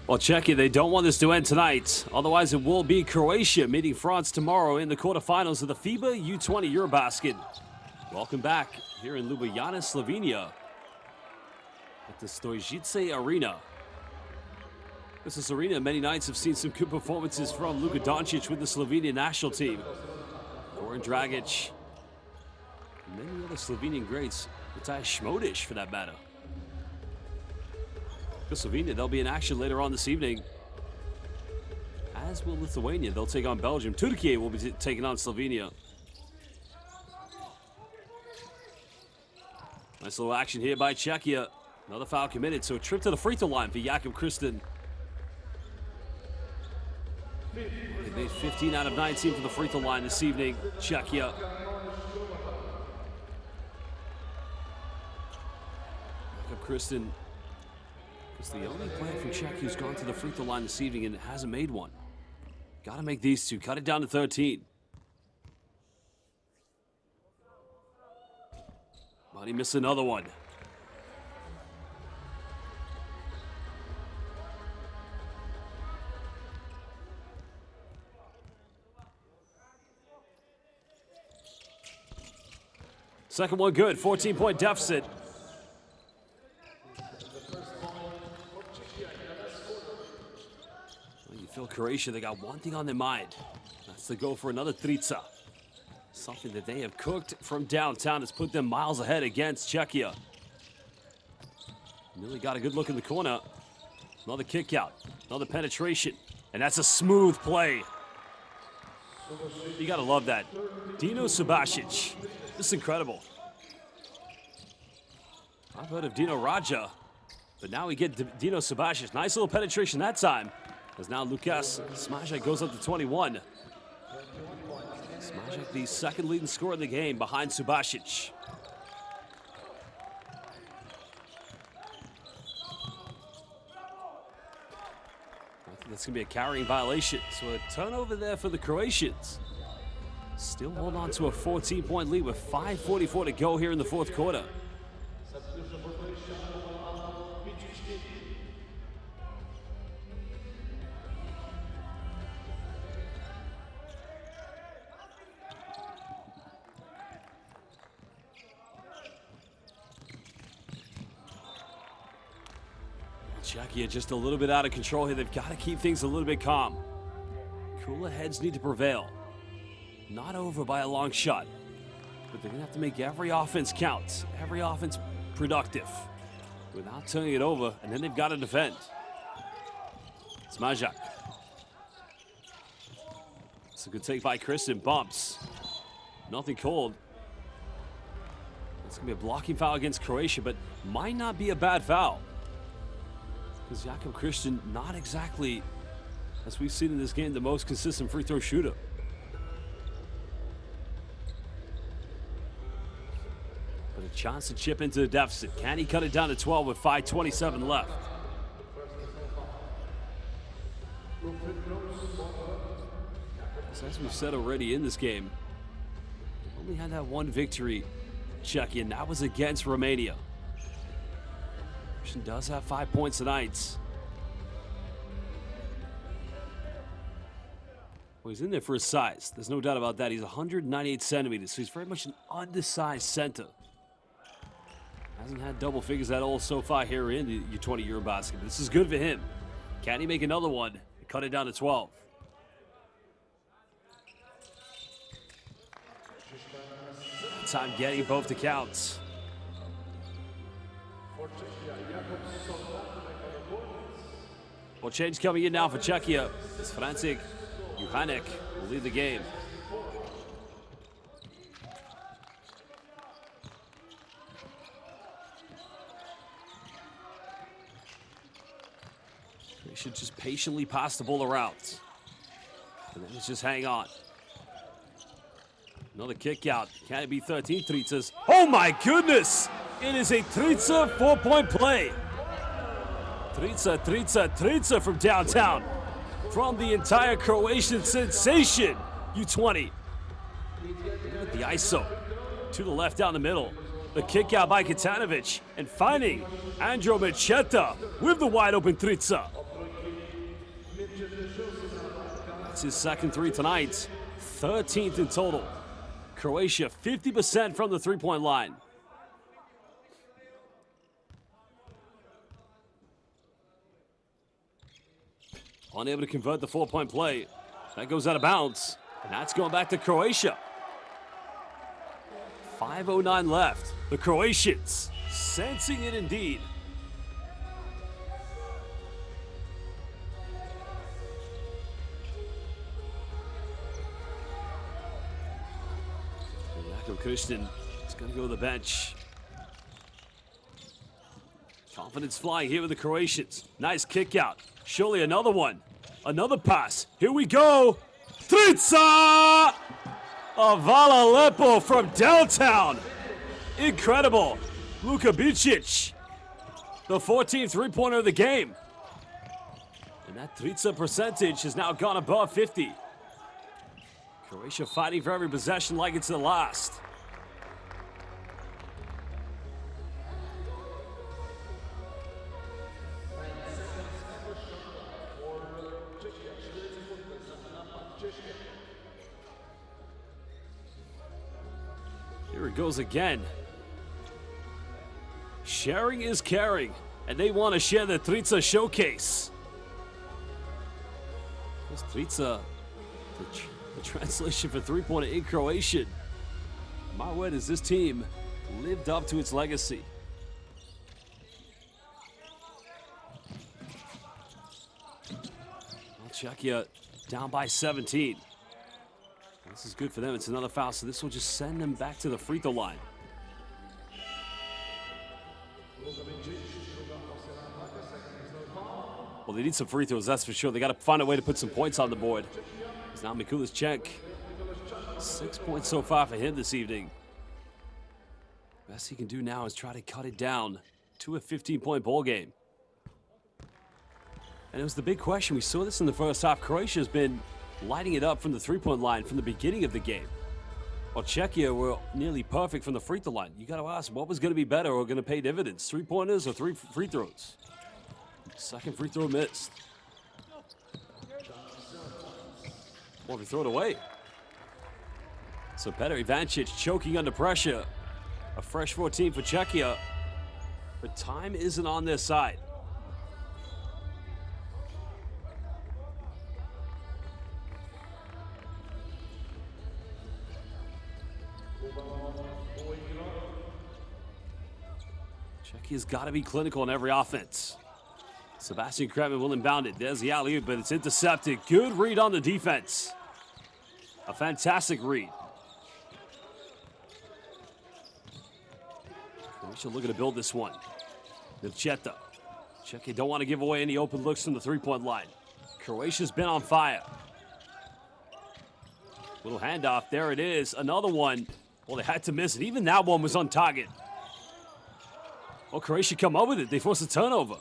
Well, Czechia, they don't want this to end tonight. Otherwise, it will be Croatia meeting France tomorrow in the quarterfinals of the FIBA U20 EuroBasket. Welcome back here in Ljubljana, Slovenia at the Stojice Arena. This arena many nights have seen some good performances from Luka Doncic with the Slovenian national team. Goran Dragic, and many other Slovenian greats, Matej Šmodić for that matter. For Slovenia, they'll be in action later on this evening, as will Lithuania. They'll take on Belgium. Turkey will be taking on Slovenia. Nice little action here by Czechia. Another foul committed, so a trip to the free throw line for Jakub Kristin. They made 15 out of 19 for the free throw line this evening, Czechia. Jakub Kristin is the only player from Czech who's gone to the free throw line this evening and hasn't made one. Got to make these two. Cut it down to 13. But he missed another one. Second one good. 14-point deficit. You feel Croatia, they got one thing on their mind. That's to go for another trica. Something that they have cooked from downtown has put them miles ahead against Czechia. Nearly got a good look in the corner. Another kick out, another penetration, and that's a smooth play. You gotta love that. Dino Subasic, this is incredible. I've heard of Dino Raja, but now we get Dino Subasic. Nice little penetration that time, as now Lukas Smajic goes up to 21. Smajic, the second leading scorer in the game, behind Subasic. I think that's going to be a carrying violation. So a turnover there for the Croatians. Still hold on to a 14-point lead with 5:44 to go here in the fourth quarter. Czechia just a little bit out of control here. They've got to keep things a little bit calm. Cooler heads need to prevail. Not over by a long shot, but they're going to have to make every offense count, every offense productive, without turning it over, and then they've got to defend. Smajic. It's a good take by Kristin. Bumps. Nothing cold. It's going to be a blocking foul against Croatia, but might not be a bad foul. Because Jakub Kristin, not exactly, as we've seen in this game, the most consistent free throw shooter. But a chance to chip into the deficit. Can he cut it down to 12 with 5:27 left? So as we've said already in this game, only had that one victory, Czechia, and that was against Romania. Does have 5 points tonight. Well, he's in there for his size. There's no doubt about that. He's 198 centimeters, so he's very much an undersized center. Hasn't had double figures at all so far here in the U20 EuroBasket. This is good for him. Can he make another one and cut it down to 12? Time getting both to count. Well, change coming in now for Czechia. As František Juhanek will lead the game. They should just patiently pass the ball around. And then just hang on. Another kick out. Can it be 13 tricas? Oh my goodness! It is a trica 4-point play. Trica, trica, trica from downtown. From the entire Croatian sensation, U20. Look at the ISO. To the left down the middle. The kick out by Katanovic. And finding Andro Macheta with the wide open trica. That's his second three tonight. 13th in total. Croatia 50% from the three-point line. Unable to convert the 4-point play. That goes out of bounds. And that's going back to Croatia. 5:09 left. The Croatians sensing it indeed. Christian is going to go to the bench. Confidence flying here with the Croatians. Nice kick out. Surely another one. Another pass. Here we go. Trica! Avala Lepo from downtown. Incredible. Luka Bicic. The 14th three-pointer of the game. And that Trica percentage has now gone above 50. Croatia fighting for every possession like it's the last. Here it goes again. Sharing is caring, and they want to share the Trica showcase. This Trica, the translation for three-pointer in Croatian. My word, has this team lived up to its legacy. Well, Czechia down by 17. This is good for them. It's another foul, so this will just send them back to the free throw line. Well, they need some free throws, that's for sure. They got to find a way to put some points on the board. It's now Mikulicek. 6 points so far for him this evening. Best he can do now is try to cut it down to a 15-point ball game. And it was the big question. We saw this in the first half. Croatia has been lighting it up from the three-point line from the beginning of the game. While Czechia were nearly perfect from the free throw line. You got to ask, what was going to be better or going to pay dividends? Three-pointers or three free throws? Second free throw missed. Well, they throw it away. So Petar Ivancic choking under pressure. A fresh 14 for Czechia. But time isn't on their side. Czechia's got to be clinical in every offense. Sebastian Kretman will inbound it. There's the alley-oop, but it's intercepted. Good read on the defense. A fantastic read. Croatia looking to build this one. Milcheta. Czechia don't want to give away any open looks from the three-point line. Croatia's been on fire. Little handoff. There it is. Another one. Well, they had to miss it. Even that one was on target. Well, Croatia come up with it. They forced a turnover.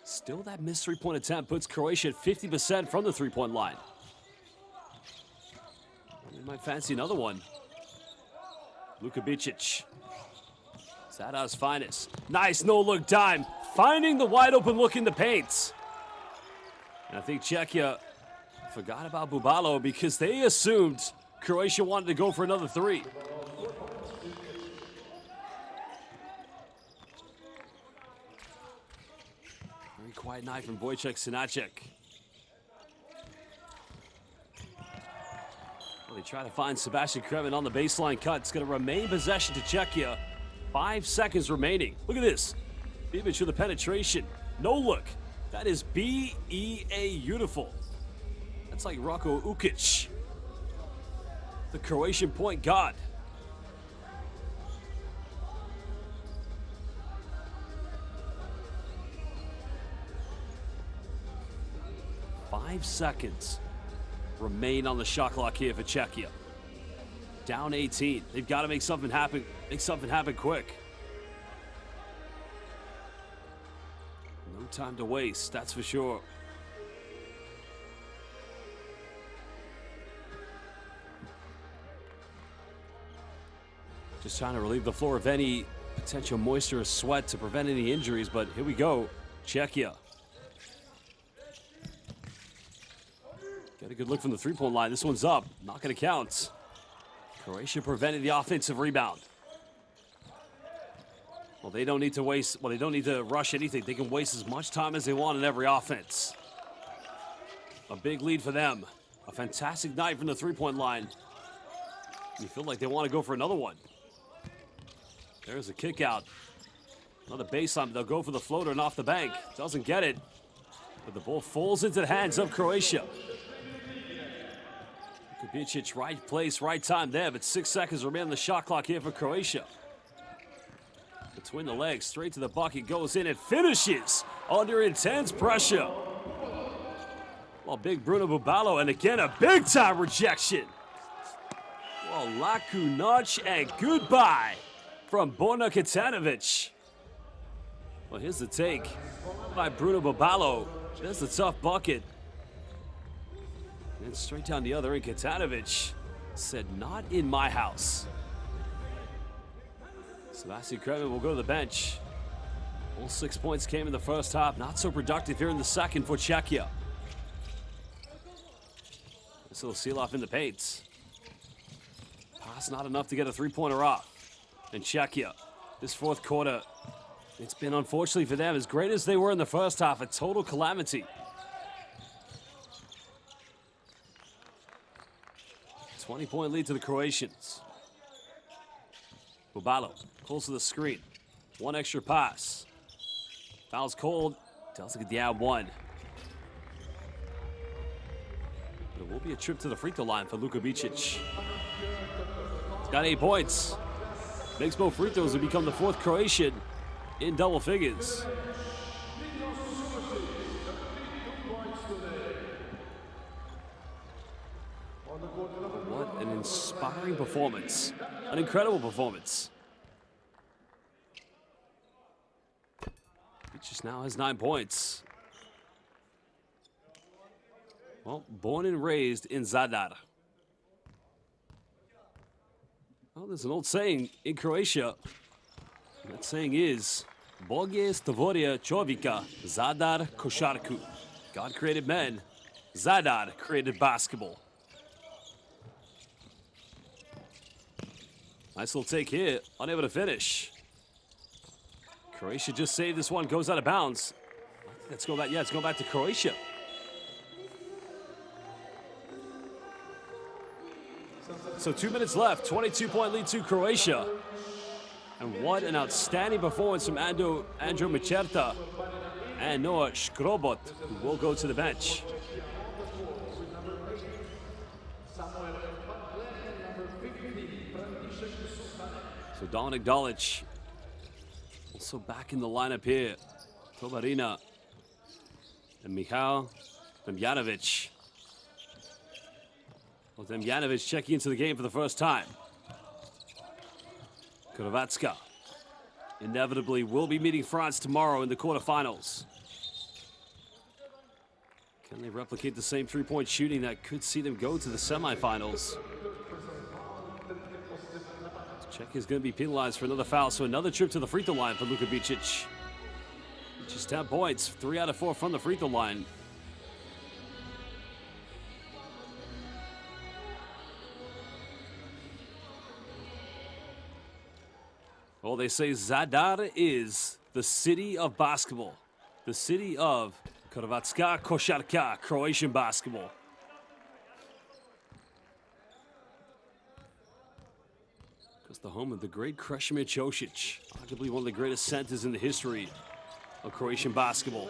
Still, that missed three-point attempt puts Croatia at 50% from the three-point line. They might fancy another one. Luka Bicic. Zada's finest. Nice no-look dime. Finding the wide-open look in the paint. And I think Czechia forgot about Bubalo because they assumed Croatia wanted to go for another three. Very quiet night from Wojciech Sinacek. Well, they try to find Sebastian Kretman on the baseline cut. It's going to remain possession to Czechia. 5 seconds remaining. Look at this. Bibic with the penetration. No look. That is beautiful. That's like Rocco Ukic, the Croatian point guard. Five seconds remain on the shot clock here for Czechia. Down 18. They've got to make something happen. Make something happen quick. No time to waste, that's for sure. Just trying to relieve the floor of any potential moisture or sweat to prevent any injuries, but here we go. Czechia. Got a good look from the three-point line. This one's up. Not going to count. Croatia prevented the offensive rebound. Well, they don't need to rush anything. They can waste as much time as they want in every offense. A big lead for them. A fantastic night from the three-point line. You feel like they want to go for another one. There's a kick out. Another baseline. They'll go for the floater and off the bank. Doesn't get it. But the ball falls into the hands of Croatia. Kubicic, right place, right time there, but 6 seconds remain on the shot clock here for Croatia. Between the legs, straight to the bucket, goes in and finishes under intense pressure. Well, big Bruno Bubalo, and again, a big-time rejection. Well, laku noć and goodbye from Borna Katanovic. Well, here's the take by Bruno Bubalo. There's the tough bucket. And straight down the other end, Katanovic said, not in my house. Sebastian Kremen will go to the bench. All 6 points came in the first half. Not so productive here in the second for Czechia. This will seal off in the paint. Pass not enough to get a three-pointer off. And Czechia, this fourth quarter, it's been unfortunately for them, as great as they were in the first half, a total calamity. 20-point lead to the Croatians. Bubalo pulls to the screen. One extra pass. Foul's called. Doesn't get the ad one. But it will be a trip to the free throw line for Luka Bicic. He's got 8 points. Makes both free throws and become the fourth Croatian in double figures. What an inspiring performance. An incredible performance. He just now has 9 points. Well, born and raised in Zadar. Well, there's an old saying in Croatia. And that saying is, Bog je stvorio čovjeka, Zadar košarku. God created men, Zadar created basketball. Nice little take here, unable to finish. Croatia just saved this one, goes out of bounds. Let's go back, it's going back to Croatia. So 2 minutes left, 22-point lead to Croatia. And what an outstanding performance from Andrew Micerta and Noah Škrobot, who will go to the bench. So Dominik Dalic also back in the lineup here. Tobarina and Michal Demjanovic. Well, Demjanovic checking into the game for the first time. Hrvatska inevitably will be meeting France tomorrow in the quarterfinals. Can they replicate the same three-point shooting that could see them go to the semifinals? Czechia is going to be penalized for another foul, so another trip to the free throw line for Luka Bicic. Just 10 points, 3 out of 4 from the free throw line. Well, they say Zadar is the city of basketball. The city of Hrvatska košarka, Croatian basketball. It's the home of the great Krešimir Ćosić, arguably one of the greatest centers in the history of Croatian basketball.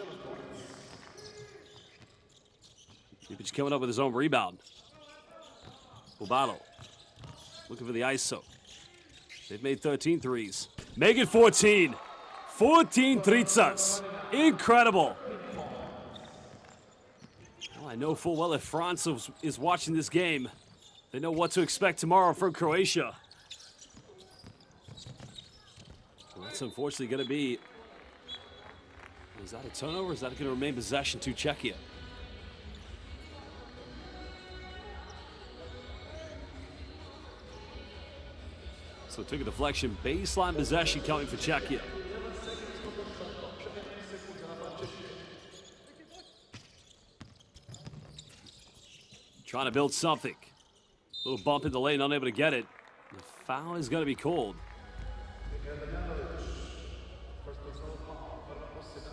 Bicic coming up with his own rebound. Bubalo looking for the ISO. They've made 13 threes. Make it 14. 14 tricas. Incredible. Well, I know full well if France is watching this game, they know what to expect tomorrow from Croatia. Well, that's unfortunately going to be... Is that a turnover or is that going to remain possession to Czechia? So it took a deflection, baseline possession coming for Czechia. Trying to build something. Little bump in the lane, unable to get it. The foul is going to be called.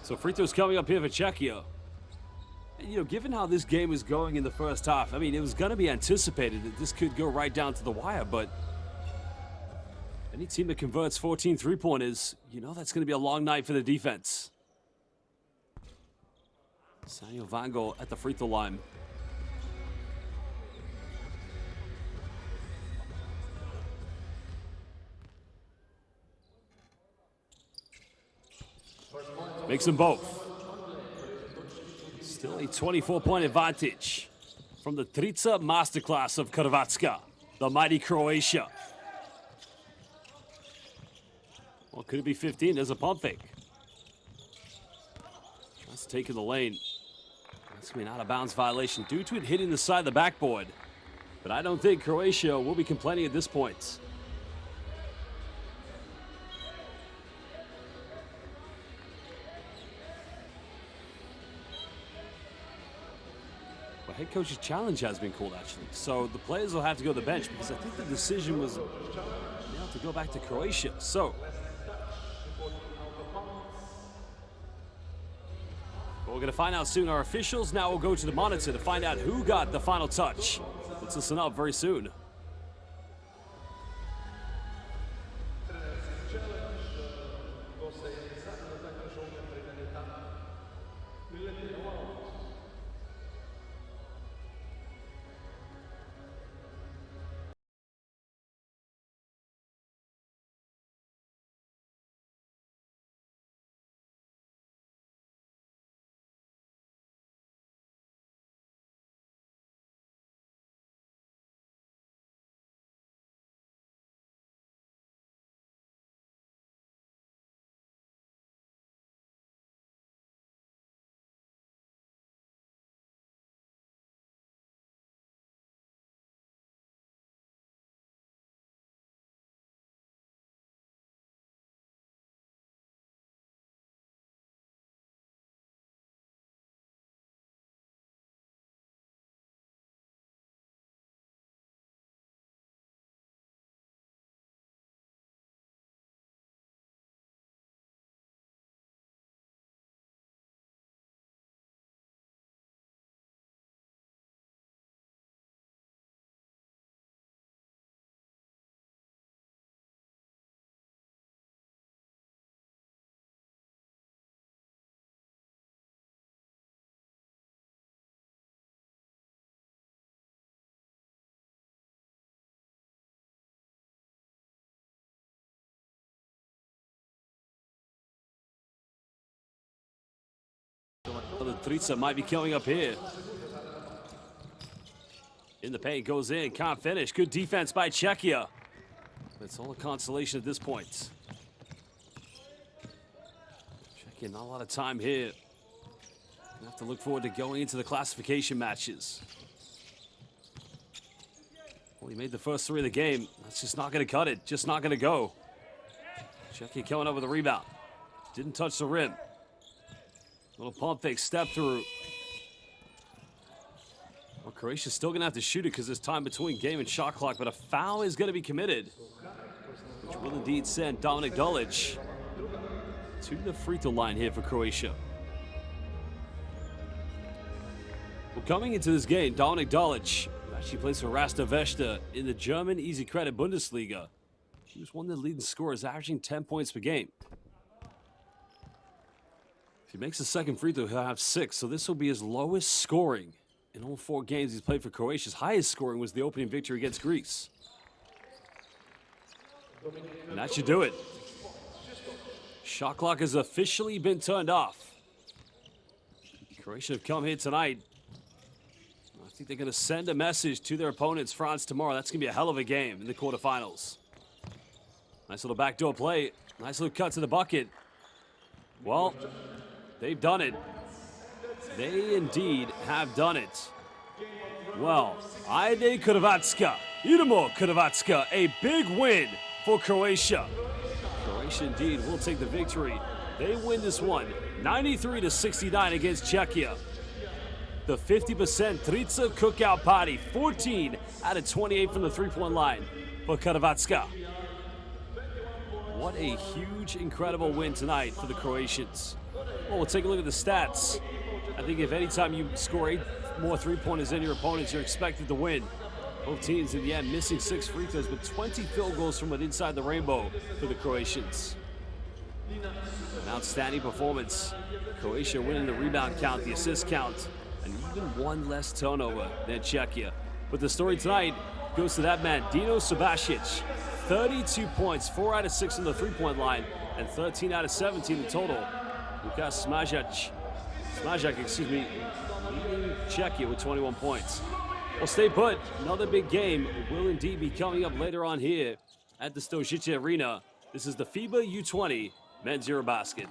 So free throws coming up here for Czechia. And, you know, given how this game is going in the first half, I mean, it was going to be anticipated that this could go right down to the wire, but any team that converts 14 three-pointers, you know that's going to be a long night for the defense. Samuel Vangel at the free throw line. Makes them both. Still a 24-point advantage from the Trica masterclass of Hrvatska, the mighty Croatia. Well, could it be 15? There's a pump fake. That's taking the lane. That's going to be an out-of-bounds violation due to it hitting the side of the backboard. But I don't think Croatia will be complaining at this point. Well, head coach's challenge has been called, actually. So the players will have to go to the bench because I think the decision was to go back to Croatia. So we're going to find out soon. Our officials now will go to the monitor to find out who got the final touch. Let's listen up very soon. The Trica might be coming up here. In the paint, goes in, can't finish. Good defense by Czechia. It's all a consolation at this point. Czechia, not a lot of time here. Gonna have to look forward to going into the classification matches. Well, he made the first three of the game. That's just not gonna cut it. Just not gonna go. Czechia coming up with a rebound. Didn't touch the rim. Little pump fake, step through. Well, Croatia's still going to have to shoot it because there's time between game and shot clock, but a foul is going to be committed, which will indeed send Dominic Dulic to the free throw line here for Croatia. Well, coming into this game, Dominic Dulic actually plays for Rasta Vesta in the German Easy Credit Bundesliga. He was one of the leading scorers, averaging 10 points per game. If he makes the second free throw, he'll have 6, so this will be his lowest scoring in all 4 games he's played for Croatia. His highest scoring was the opening victory against Greece. And that should do it. Shot clock has officially been turned off. Croatia have come here tonight. I think they're going to send a message to their opponents, France, tomorrow. That's going to be a hell of a game in the quarterfinals. Nice little backdoor play. Nice little cut to the bucket. Well, they've done it. They indeed have done it. Well, Ajde Hrvatska, idemo Hrvatska, a big win for Croatia. Croatia indeed will take the victory. They win this one, 93-69 against Czechia. the 50% Trica cookout party. 14 out of 28 from the three-point line for Hrvatska. What a huge, incredible win tonight for the Croatians. Well, we'll take a look at the stats. I think if any time you score 8 more three-pointers than your opponents, you're expected to win. Both teams in the end missing 6 free throws, with 20 field goals from inside the rainbow for the Croatians. An outstanding performance. Croatia winning the rebound count, the assist count, and even 1 less turnover than Czechia. But the story tonight goes to that man, Dino Subasic. 32 points, 4 out of 6 on the three-point line, and 13 out of 17 in total. Lukas Smažak, leading Czechia with 21 points. Well, stay put. Another big game will indeed be coming up later on here at the Stojice Arena. This is the FIBA U20 Men's EuroBasket.